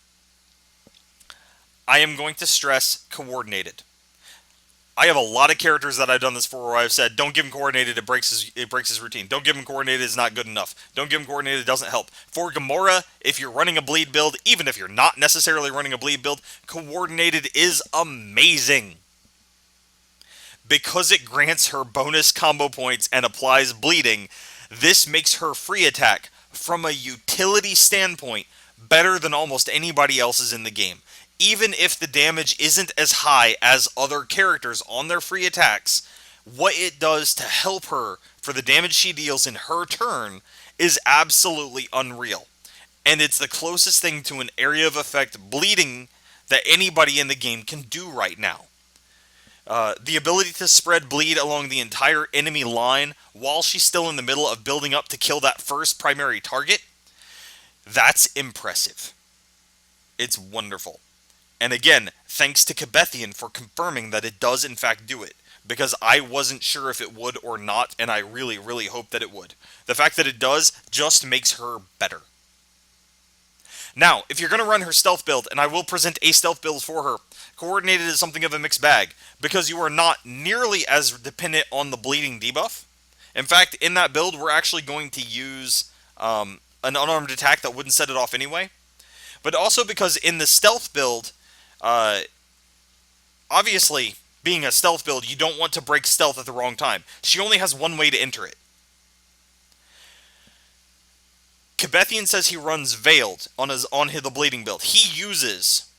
I am going to stress coordinated. I have a lot of characters that I've done this for where I've said, don't give him coordinated, it breaks his routine. Don't give him coordinated, it's not good enough. Don't give him coordinated, it doesn't help. For Gamora, if you're running a bleed build, even if you're not necessarily running a bleed build, coordinated is amazing. Because it grants her bonus combo points and applies bleeding, this makes her free attack, from a utility standpoint, better than almost anybody else's in the game. Even if the damage isn't as high as other characters on their free attacks, what it does to help her for the damage she deals in her turn is absolutely unreal. And it's the closest thing to an area of effect bleeding that anybody in the game can do right now. The ability to spread bleed along the entire enemy line while she's still in the middle of building up to kill that first primary target, that's impressive. It's wonderful. And again, thanks to Kebethian for confirming that it does in fact do it, because I wasn't sure if it would or not, and I really, really hope that it would. The fact that it does just makes her better. Now, if you're going to run her stealth build, and I will present a stealth build for her, coordinated is something of a mixed bag, because you are not nearly as dependent on the bleeding debuff. In fact, in that build, we're actually going to use an unarmed attack that wouldn't set it off anyway. But also because in the stealth build, obviously, being a stealth build, you don't want to break stealth at the wrong time. She only has one way to enter it. Kebethian says he runs Veiled on the bleeding build. He uses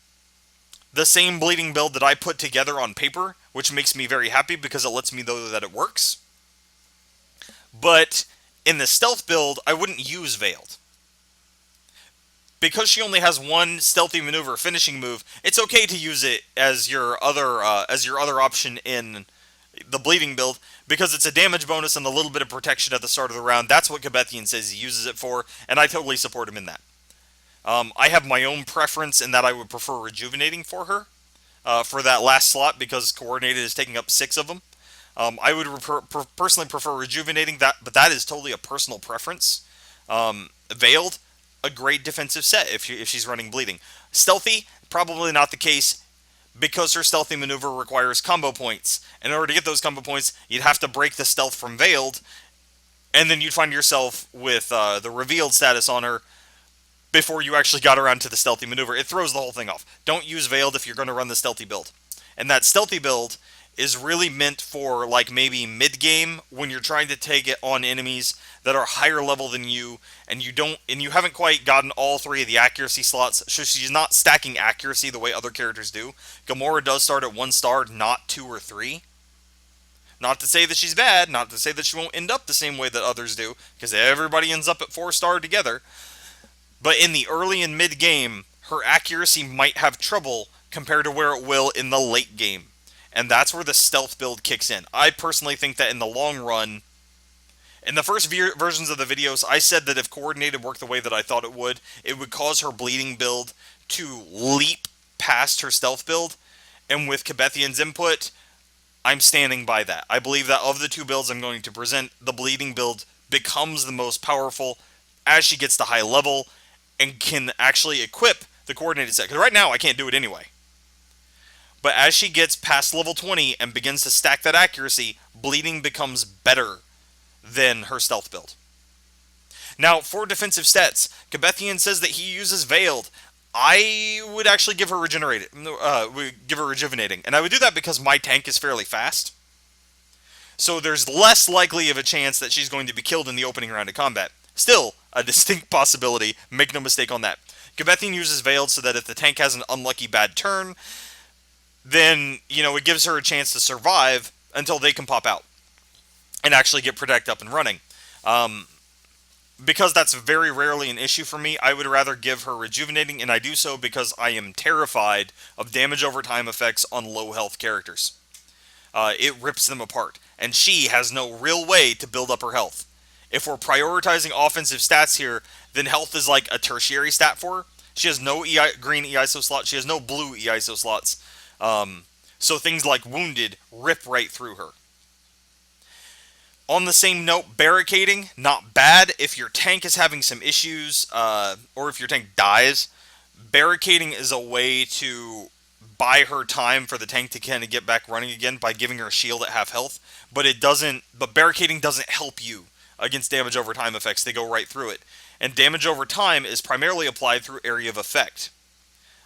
the same bleeding build that I put together on paper, which makes me very happy because it lets me know that it works. But in the stealth build, I wouldn't use Veiled. Because she only has one stealthy maneuver finishing move, it's okay to use it as your other option in the bleeding build, because it's a damage bonus and a little bit of protection at the start of the round. That's what Kebethian says he uses it for, and I totally support him in that. I have my own preference in that I would prefer Rejuvenating for her, for that last slot, because Coordinated is taking up 6 of them. I would personally prefer Rejuvenating, but that is totally a personal preference. Veiled, a great defensive set if she's running Bleeding. Stealthy, probably not the case, because her stealthy maneuver requires combo points. And in order to get those combo points, you'd have to break the stealth from Veiled, and then you'd find yourself with the revealed status on her before you actually got around to the stealthy maneuver. It throws the whole thing off. Don't use Veiled if you're going to run the stealthy build. And that stealthy build is really meant for like maybe mid-game when you're trying to take it on enemies that are higher level than you, and you haven't quite gotten all 3 of the accuracy slots, so she's not stacking accuracy the way other characters do. Gamora does start at 1 star, not 2 or 3. Not to say that she's bad, not to say that she won't end up the same way that others do, because everybody ends up at 4 star together. But in the early and mid game, her accuracy might have trouble compared to where it will in the late game. And that's where the stealth build kicks in. I personally think that in the long run, in the first versions of the videos, I said that if Coordinated worked the way that I thought it would cause her bleeding build to leap past her stealth build. And with Kebethian's input, I'm standing by that. I believe that of the 2 builds I'm going to present, the bleeding build becomes the most powerful as she gets to high level and can actually equip the Coordinated set. Because right now, I can't do it anyway. But as she gets past level 20 and begins to stack that accuracy, bleeding becomes better than her stealth build. Now, for defensive stats, Kebethian says that he uses Veiled. I would actually give her Rejuvenating. And I would do that because my tank is fairly fast. So there's less likely of a chance that she's going to be killed in the opening round of combat. Still, a distinct possibility, make no mistake on that. Kebethian uses Veiled so that if the tank has an unlucky bad turn, then, it gives her a chance to survive until they can pop out and actually get Protect up and running. Because that's very rarely an issue for me, I would rather give her Rejuvenating, and I do so because I am terrified of damage over time effects on low health characters. It rips them apart, and she has no real way to build up her health. If we're prioritizing offensive stats here, then health is like a tertiary stat for her. She has no green EISO slot, she has no blue EISO slots. So things like Wounded rip right through her. On the same note, Barricading, not bad if your tank is having some issues, or if your tank dies. Barricading is a way to buy her time for the tank to kind of get back running again by giving her a shield at half health, but Barricading doesn't help you against damage over time effects. They go right through it. And damage over time is primarily applied through area of effect.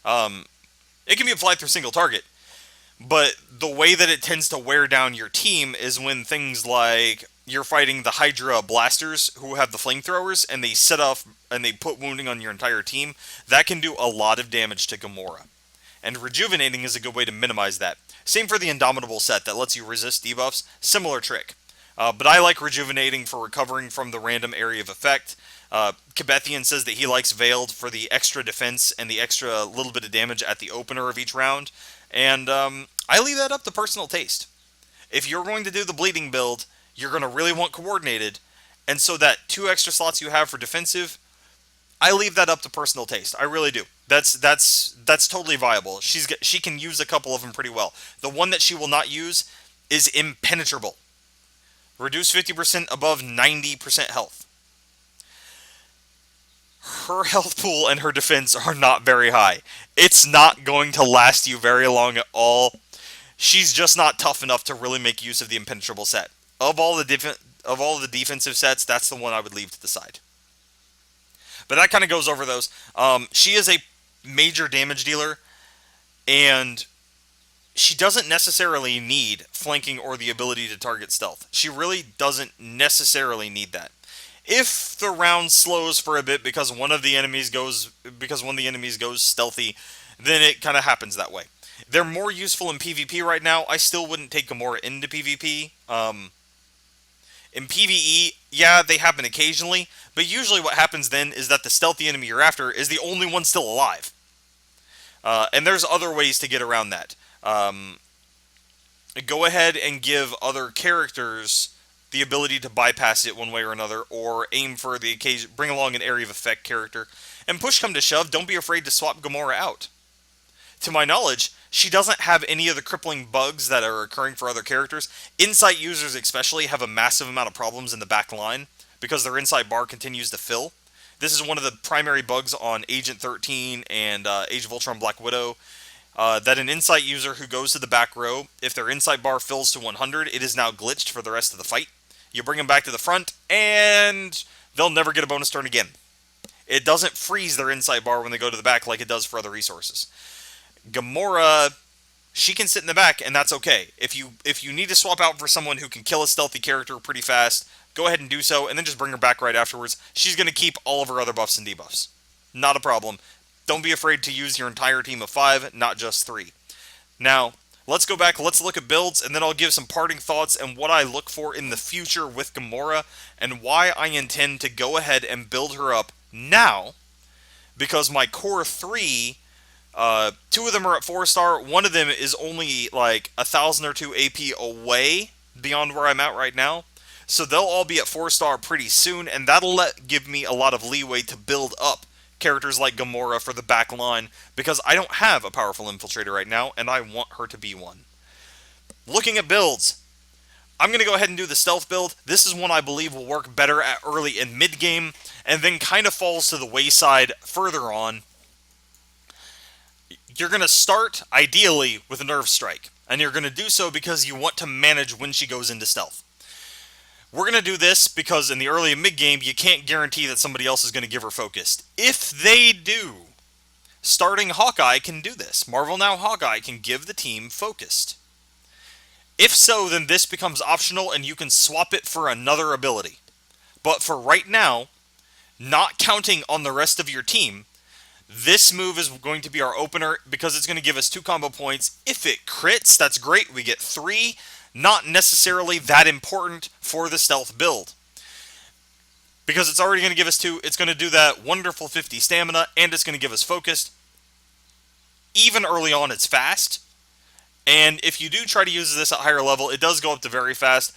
It can be applied through single target, but the way that it tends to wear down your team is when things like you're fighting the Hydra blasters who have the flamethrowers and they set off and they put wounding on your entire team. That can do a lot of damage to Gamora. And Rejuvenating is a good way to minimize that. Same for the Indomitable set that lets you resist debuffs. Similar trick. But I like Rejuvenating for recovering from the random area of effect. Kebethian says that he likes Veiled for the extra defense and the extra little bit of damage at the opener of each round. And I leave that up to personal taste. If you're going to do the bleeding build, you're going to really want Coordinated. And so that 2 extra slots you have for defensive, I leave that up to personal taste. I really do. That's totally viable. She can use a couple of them pretty well. The one that she will not use is impenetrable. Reduce 50% above 90% health. Her health pool and her defense are not very high. It's not going to last you very long at all. She's just not tough enough to really make use of the impenetrable set. Of all the defensive sets, that's the one I would leave to the side. But that kind of goes over those. She is a major damage dealer, and she doesn't necessarily need flanking or the ability to target stealth. She really doesn't necessarily need that. If the round slows for a bit because one of the enemies goes stealthy, then it kind of happens that way. They're more useful in PvP right now. I still wouldn't take Gamora into PvP. In PvE, yeah, they happen occasionally, but usually what happens then is that the stealthy enemy you're after is the only one still alive. And there's other ways to get around that. Go ahead and give other characters the ability to bypass it one way or another, or aim for the occasion, bring along an area of effect character. And push come to shove, don't be afraid to swap Gamora out. To my knowledge, she doesn't have any of the crippling bugs that are occurring for other characters. Insight users especially have a massive amount of problems in the back line because their insight bar continues to fill. This is one of the primary bugs on Agent 13 and Age of Ultron Black Widow. That an insight user who goes to the back row, if their insight bar fills to 100, it is now glitched for the rest of the fight. You bring them back to the front, and they'll never get a bonus turn again. It doesn't freeze their insight bar when they go to the back like it does for other resources. Gamora, she can sit in the back, and that's okay. If you need to swap out for someone who can kill a stealthy character pretty fast, go ahead and do so, and then just bring her back right afterwards. She's going to keep all of her other buffs and debuffs. Not a problem. Don't be afraid to use your entire team of 5, not just 3. Now, let's go back, let's look at builds, and then I'll give some parting thoughts and what I look for in the future with Gamora, and why I intend to go ahead and build her up now, because my core 3, 2 of them are at 4-star, one of them is only like 1,000 or 2 AP away beyond where I'm at right now, so they'll all be at 4-star pretty soon, and that'll give me a lot of leeway to build up characters like Gamora for the back line, because I don't have a powerful infiltrator right now, and I want her to be one. Looking at builds, I'm going to go ahead and do the stealth build. This is one I believe will work better at early and mid game, and then kind of falls to the wayside further on. You're going to start, ideally, with a Nerve Strike, and you're going to do so because you want to manage when she goes into stealth. We're going to do this because in the early and mid-game, you can't guarantee that somebody else is going to give her focused. If they do, starting Hawkeye can do this. Marvel Now Hawkeye can give the team focused. If so, then this becomes optional and you can swap it for another ability. But for right now, not counting on the rest of your team, this move is going to be our opener because it's going to give us 2 combo points. If it crits, that's great. We get 3. Not necessarily that important for the stealth build. Because it's already going to give us 2, it's going to do that wonderful 50 stamina, and it's going to give us focused. Even early on, it's fast. And if you do try to use this at higher level, it does go up to very fast.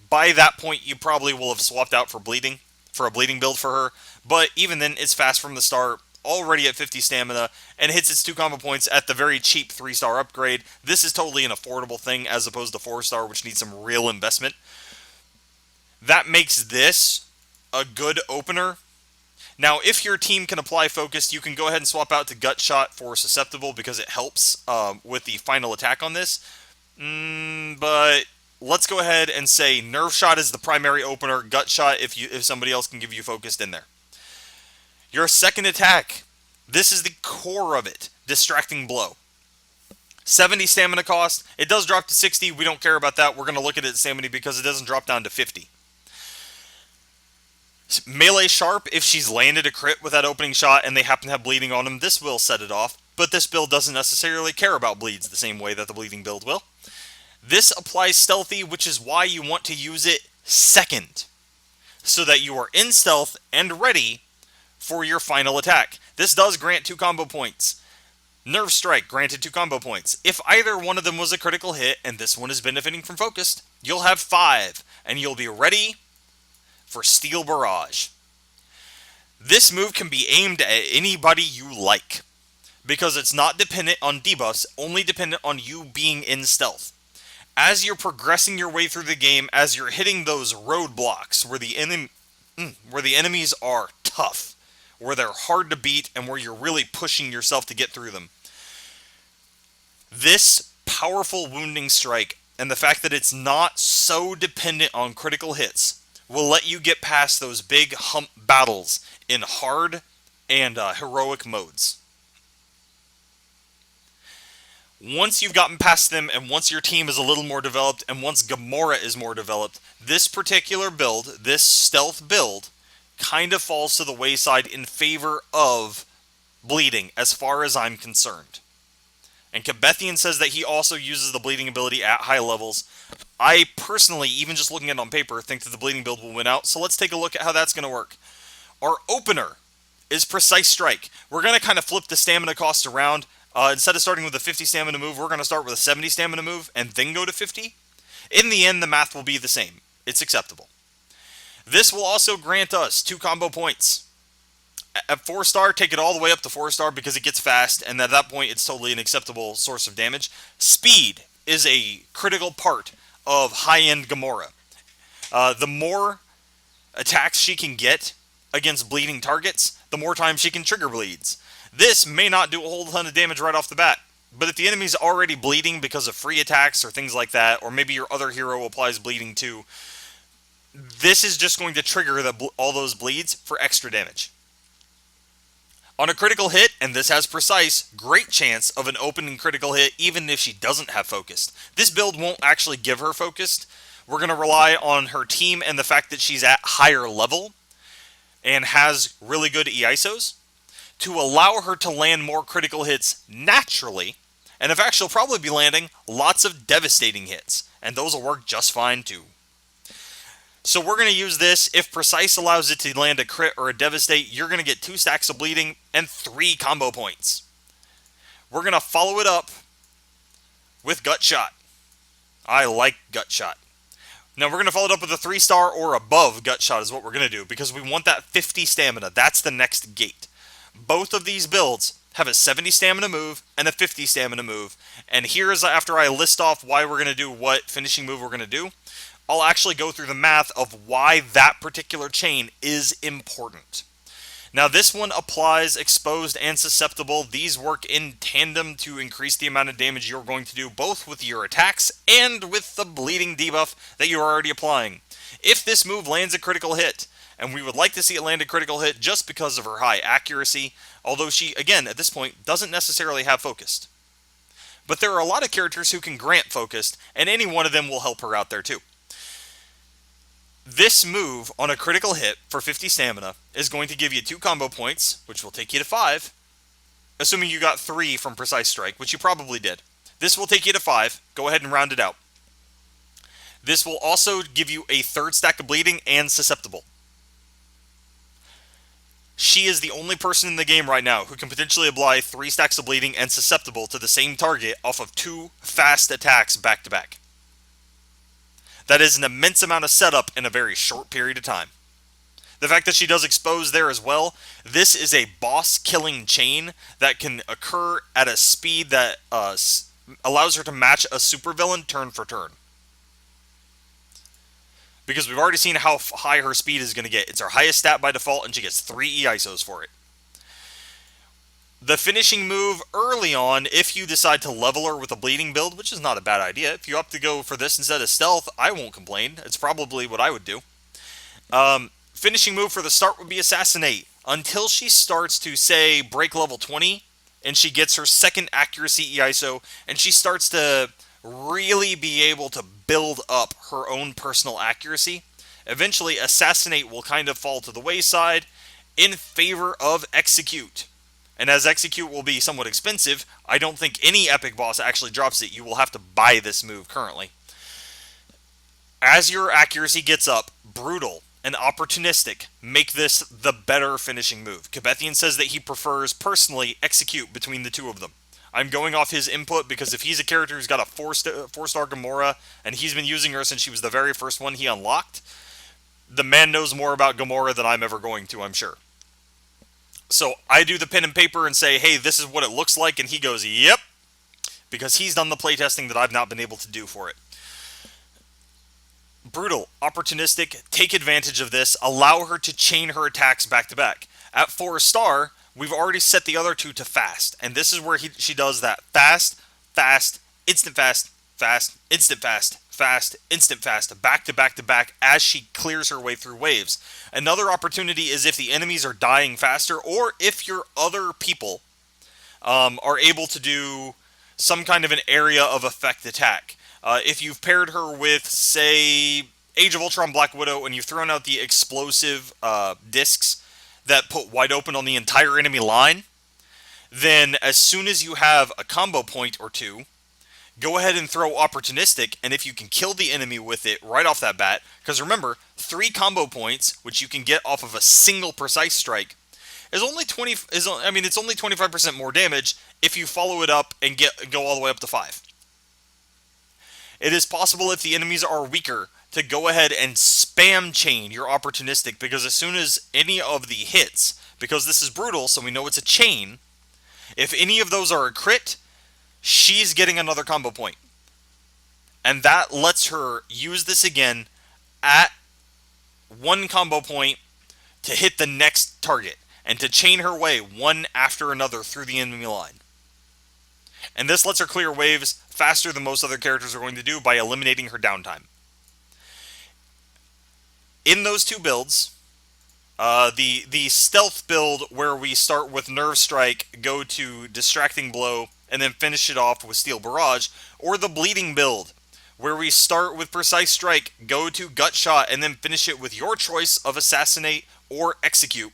By that point, you probably will have swapped out for a bleeding build for her. But even then, it's fast from the start, already at 50 stamina, and hits its 2 combo points at the very cheap 3-star upgrade. This is totally an affordable thing as opposed to 4-star, which needs some real investment. That makes this a good opener. Now, if your team can apply focus, you can go ahead and swap out to Gut Shot for Susceptible because it helps with the final attack on this. But let's go ahead and say Nerve Shot is the primary opener, Gut Shot if somebody else can give you focused in there. Your second attack, this is the core of it, Distracting Blow. 70 stamina cost, it does drop to 60, we don't care about that, we're going to look at its stamina because it doesn't drop down to 50. Melee Sharp, if she's landed a crit with that opening shot and they happen to have bleeding on them, this will set it off, but this build doesn't necessarily care about bleeds the same way that the bleeding build will. This applies Stealthy, which is why you want to use it second, so that you are in stealth and ready for your final attack. This does grant 2 combo points. Nerve Strike granted 2 combo points. If either one of them was a critical hit and this one is benefiting from focused, you'll have 5 and you'll be ready for Steel Barrage. This move can be aimed at anybody you like, because it's not dependent on debuffs, only dependent on you being in stealth. As you're progressing your way through the game, as you're hitting those roadblocks where the enemies are tough, where they're hard to beat, and where you're really pushing yourself to get through them, this powerful wounding strike, and the fact that it's not so dependent on critical hits, will let you get past those big hump battles in hard and heroic modes. Once you've gotten past them, and once your team is a little more developed, and once Gamora is more developed, this particular build, this stealth build, kind of falls to the wayside in favor of bleeding, as far as I'm concerned. And Kebethian says that he also uses the bleeding ability at high levels. I personally, even just looking at it on paper, think that the bleeding build will win out, so let's take a look at how that's going to work. Our opener is Precise Strike. We're going to kind of flip the stamina cost around. Instead of starting with a 50 stamina move, we're going to start with a 70 stamina move and then go to 50. In the end, the math will be the same. It's acceptable. This will also grant us 2 combo points. At 4-star, take it all the way up to 4-star because it gets fast, and at that point, it's totally an acceptable source of damage. Speed is a critical part of high-end Gamora. The more attacks she can get against bleeding targets, the more time she can trigger bleeds. This may not do a whole ton of damage right off the bat, but if the enemy's already bleeding because of free attacks or things like that, or maybe your other hero applies bleeding too, this is just going to trigger all those bleeds for extra damage. On a critical hit, and this has Precise, great chance of an opening critical hit even if she doesn't have Focused. This build won't actually give her Focused. We're going to rely on her team and the fact that she's at higher level and has really good EISOs to allow her to land more critical hits naturally, and in fact she'll probably be landing lots of devastating hits, and those will work just fine too. So we're going to use this. If Precise allows it to land a crit or a devastate, you're going to get 2 stacks of bleeding and 3 combo points. We're going to follow it up with Gut Shot. I like Gut Shot. Now we're going to follow it up with a 3-star or above Gut Shot is what we're going to do, because we want that 50 stamina. That's the next gate. Both of these builds have a 70 stamina move and a 50 stamina move. And here's after I list off why we're going to do what finishing move we're going to do. I'll actually go through the math of why that particular chain is important. Now this one applies exposed and susceptible. These work in tandem to increase the amount of damage you're going to do both with your attacks and with the bleeding debuff that you're already applying. If this move lands a critical hit, and we would like to see it land a critical hit just because of her high accuracy, although she, again, at this point, doesn't necessarily have Focused. But there are a lot of characters who can grant Focused, and any one of them will help her out there too. This move on a critical hit for 50 stamina is going to give you 2 combo points, which will take you to 5, assuming you got 3 from Precise Strike, which you probably did. This will take you to 5. Go ahead and round it out. This will also give you a 3rd stack of bleeding and susceptible. She is the only person in the game right now who can potentially apply 3 stacks of bleeding and susceptible to the same target off of 2 fast attacks back to back. That is an immense amount of setup in a very short period of time. The fact that she does expose there as well, this is a boss-killing chain that can occur at a speed that allows her to match a supervillain turn for turn. Because we've already seen how high her speed is going to get. It's her highest stat by default, and she gets 3 EISOs for it. The finishing move early on, if you decide to level her with a bleeding build, which is not a bad idea. If you opt to go for this instead of stealth, I won't complain. It's probably what I would do. Finishing move for the start would be Assassinate. Until she starts to, say, break level 20, and she gets her 2nd accuracy EISO, and she starts to really be able to build up her own personal accuracy, eventually Assassinate will kind of fall to the wayside in favor of Execute. And as Execute will be somewhat expensive, I don't think any epic boss actually drops it. You will have to buy this move currently. As your accuracy gets up, Brutal and Opportunistic make this the better finishing move. Kebethian says that he prefers, personally, Execute between the two of them. I'm going off his input because if he's a character who's got a 4-star Gamora, and he's been using her since she was the very first one he unlocked, the man knows more about Gamora than I'm ever going to, I'm sure. So I do the pen and paper and say, hey, this is what it looks like, and he goes, yep, because he's done the playtesting that I've not been able to do for it. Brutal, opportunistic, take advantage of this, allow her to chain her attacks back to back. At 4-star, we've already set the other two to fast, and this is where she does that fast, fast, instant fast, fast, instant fast, fast, instant fast, back to back to back as she clears her way through waves. Another opportunity is if the enemies are dying faster, or if your other people are able to do some kind of an area of effect attack. If you've paired her with, say, Age of Ultron Black Widow, and you've thrown out the explosive discs that put wide open on the entire enemy line, then as soon as you have a combo point or two, go ahead and throw opportunistic, and if you can kill the enemy with it right off that bat, because remember, 3 combo points, which you can get off of a single precise strike, is only it's only 25% more damage if you follow it up and go all the way up to 5. It is possible if the enemies are weaker to go ahead and spam chain your opportunistic, because as soon as any of the hits, because this is brutal, so we know it's a chain, if any of those are a crit, she's getting another combo point. And that lets her use this again at 1 combo point to hit the next target, and to chain her way one after another through the enemy line. And this lets her clear waves faster than most other characters are going to do by eliminating her downtime. In those two builds, the stealth build where we start with Nerve Strike, go to Distracting Blow, and then finish it off with Steel Barrage, or the Bleeding build where we start with Precise Strike, go to Gut Shot, and then finish it with your choice of Assassinate or Execute.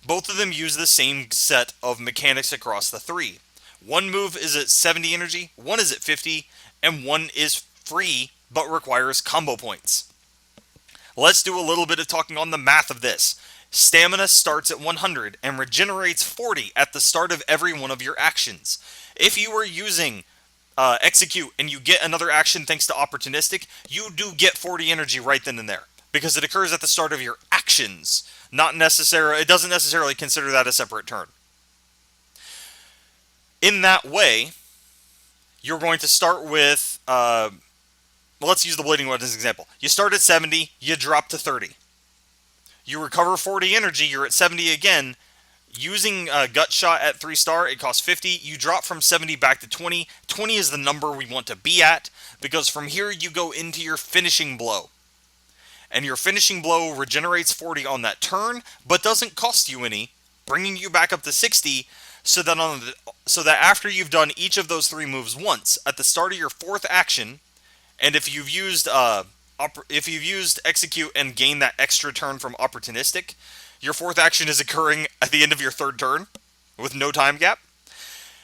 Both of them use the same set of mechanics across the 3. One move is at 70 energy, one is at 50, and one is free but requires combo points. Let's do a little bit of talking on the math of this. Stamina starts at 100 and regenerates 40 at the start of every one of your actions. If you are using Execute and you get another action thanks to Opportunistic, you do get 40 energy right then and there, because it occurs at the start of your actions. It doesn't necessarily consider that a separate turn. In that way, you're going to start with, let's use the Bleeding Weapon as an example. You start at 70, you drop to 30. You recover 40 energy, you're at 70 again. Using Gut Shot at 3-star, it costs 50. You drop from 70 back to 20. 20 is the number we want to be at, because from here you go into your Finishing Blow. And your Finishing Blow regenerates 40 on that turn, but doesn't cost you any, bringing you back up to 60, so that after you've done each of those 3 moves once, at the start of your 4th action, and if you've used Execute and gain that extra turn from Opportunistic, your 4th action is occurring at the end of your 3rd turn, with no time gap.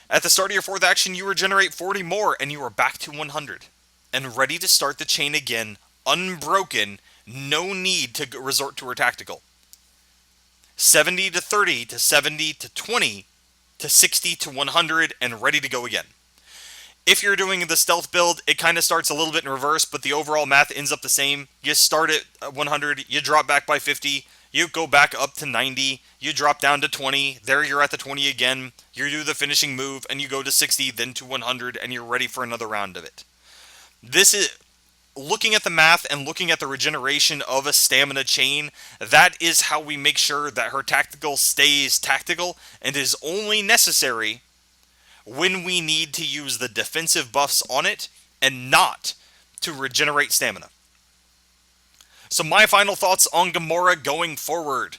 At the start of your 4th action, you regenerate 40 more, and you are back to 100, and ready to start the chain again, unbroken. No need to resort to her tactical. 70 to 30 to 70 to 20 to 60 to 100 and ready to go again. If you're doing the stealth build, it kind of starts a little bit in reverse, but the overall math ends up the same. You start at 100, you drop back by 50, you go back up to 90, you drop down to 20, there you're at the 20 again, you do the finishing move, and you go to 60, then to 100, and you're ready for another round of it. This is... Looking at the math and looking at the regeneration of a stamina chain, that is how we make sure that her tactical stays tactical and is only necessary when we need to use the defensive buffs on it and not to regenerate stamina. So my final thoughts on Gamora going forward.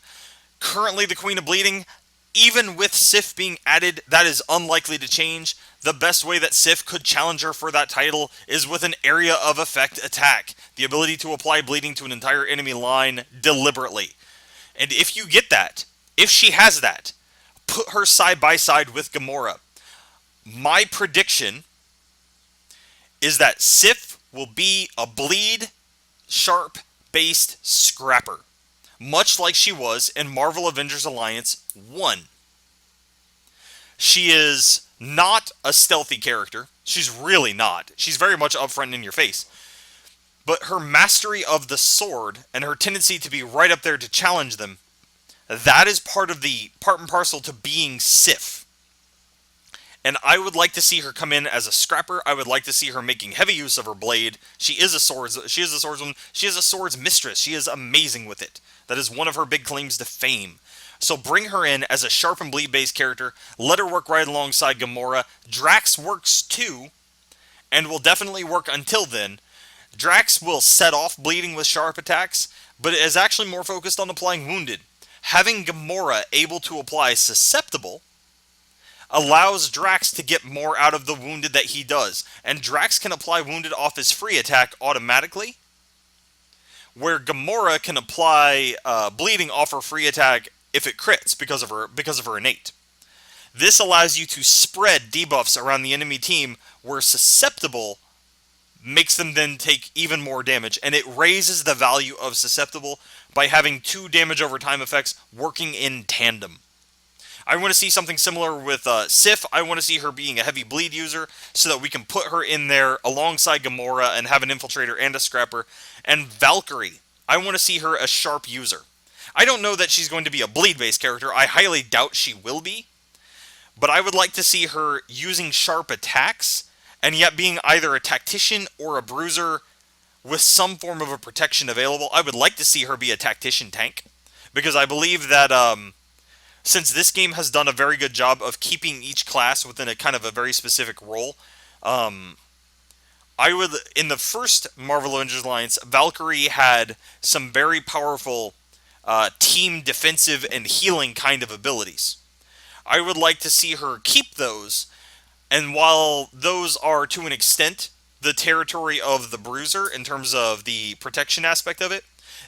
Currently the Queen of Bleeding, even with Sif being added, that is unlikely to change. The best way that Sif could challenge her for that title is with an area of effect attack. The ability to apply bleeding to an entire enemy line deliberately. And if you get that, if she has that, put her side by side with Gamora. My prediction is that Sif will be a bleed, sharp based scrapper, much like she was in Marvel Avengers Alliance 1. She is not a stealthy character. She's really not. She's very much upfront and in your face. But her mastery of the sword and her tendency to be right up there to challenge them That is part and parcel to being Sif. And I would like to see her come in as a scrapper. I would like to see her making heavy use of her blade. She is a swordswoman. She is a swords mistress. She is amazing with it. That is one of her big claims to fame. So bring her in as a sharp and bleed based character. Let her work right alongside Gamora. Drax works too, and will definitely work until then. Drax will set off bleeding with sharp attacks, but is actually more focused on applying wounded. Having Gamora able to apply susceptible allows Drax to get more out of the wounded that he does, and Drax can apply wounded off his free attack automatically, where Gamora can apply bleeding off her free attack if it crits because of her innate. This allows you to spread debuffs around the enemy team, where susceptible makes them then take even more damage, and it raises the value of susceptible by having 2 damage over time effects working in tandem. I want to see something similar with Sif. I want to see her being a heavy bleed user so that we can put her in there alongside Gamora and have an infiltrator and a scrapper. And Valkyrie, I want to see her a sharp user. I don't know that she's going to be a bleed-based character. I highly doubt she will be. But I would like to see her using sharp attacks and yet being either a tactician or a bruiser with some form of a protection available. I would like to see her be a tactician tank, because I believe that since this game has done a very good job of keeping each class within a kind of a very specific role, I would, in the first Marvel Avengers Alliance, Valkyrie had some very powerful team defensive and healing kind of abilities. I would like to see her keep those, and while those are to an extent the territory of the Bruiser in terms of the protection aspect of it,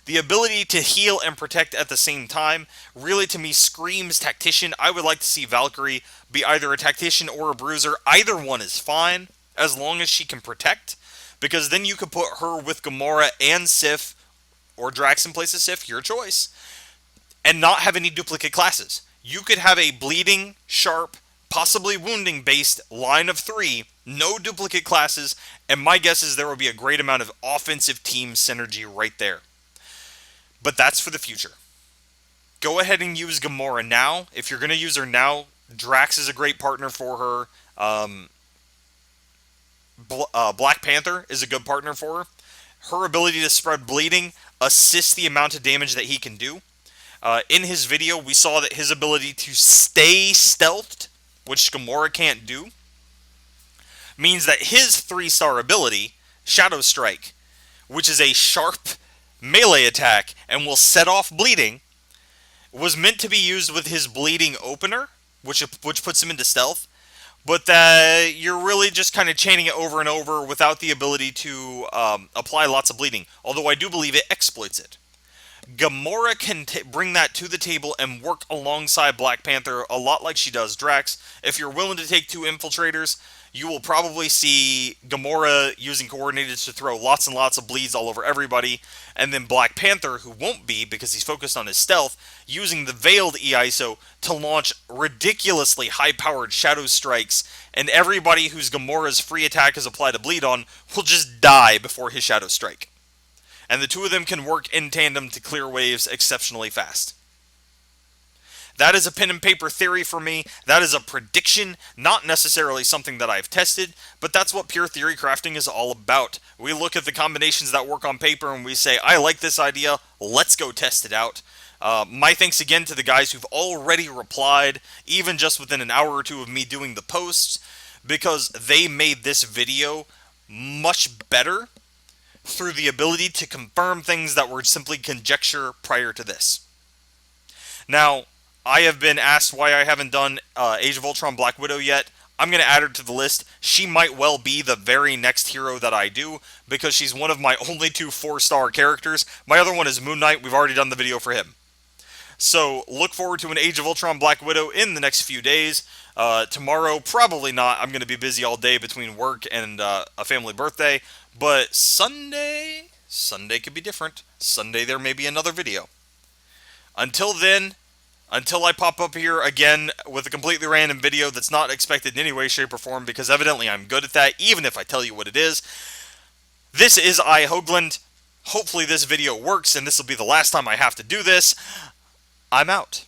the ability to heal and protect at the same time really to me screams tactician. I would like to see Valkyrie be either a tactician or a bruiser. Either one is fine as long as she can protect, because then you could put her with Gamora and Sif, or Drax in place of Sif, your choice, and not have any duplicate classes. You could have a bleeding, sharp, possibly wounding based line of 3, no duplicate classes, and my guess is there will be a great amount of offensive team synergy right there. But that's for the future. Go ahead and use Gamora now. If you're going to use her now, Drax is a great partner for her. Black Panther is a good partner for her. Her ability to spread bleeding assists the amount of damage that he can do. In his video, we saw that his ability to stay stealthed, which Gamora can't do, means that his 3-star ability, Shadow Strike, which is a sharp melee attack and will set off bleeding, was meant to be used with his bleeding opener, which puts him into stealth, but that you're really just kind of chaining it over and over without the ability to apply lots of bleeding, although I do believe it exploits it. Gamora can bring that to the table and work alongside Black Panther a lot like she does Drax. If you're willing to take 2 infiltrators, you will probably see Gamora using coordinators to throw lots and lots of bleeds all over everybody, and then Black Panther, who won't be because he's focused on his stealth, using the Veiled EISO to launch ridiculously high-powered shadow strikes, and everybody whose Gamora's free attack is applied to bleed on will just die before his shadow strike. And the 2 of them can work in tandem to clear waves exceptionally fast. That is a pen and paper theory for me. That is a prediction, not necessarily something that I've tested, but that's what pure theory crafting is all about. We look at the combinations that work on paper and we say, I like this idea, let's go test it out. My thanks again to the guys who've already replied, even just within an hour or 2 of me doing the posts, because they made this video much better through the ability to confirm things that were simply conjecture prior to this. Now, I have been asked why I haven't done Age of Ultron Black Widow yet. I'm going to add her to the list. She might well be the very next hero that I do, because she's one of my only 2 4-star characters. My other one is Moon Knight. We've already done the video for him. So, look forward to an Age of Ultron Black Widow in the next few days. Tomorrow, probably not. I'm going to be busy all day between work and a family birthday. But Sunday could be different. Sunday there may be another video. Until then, until I pop up here again with a completely random video that's not expected in any way, shape, or form, because evidently I'm good at that, even if I tell you what it is. This is I, Hoagland. Hopefully this video works, and this will be the last time I have to do this. I'm out.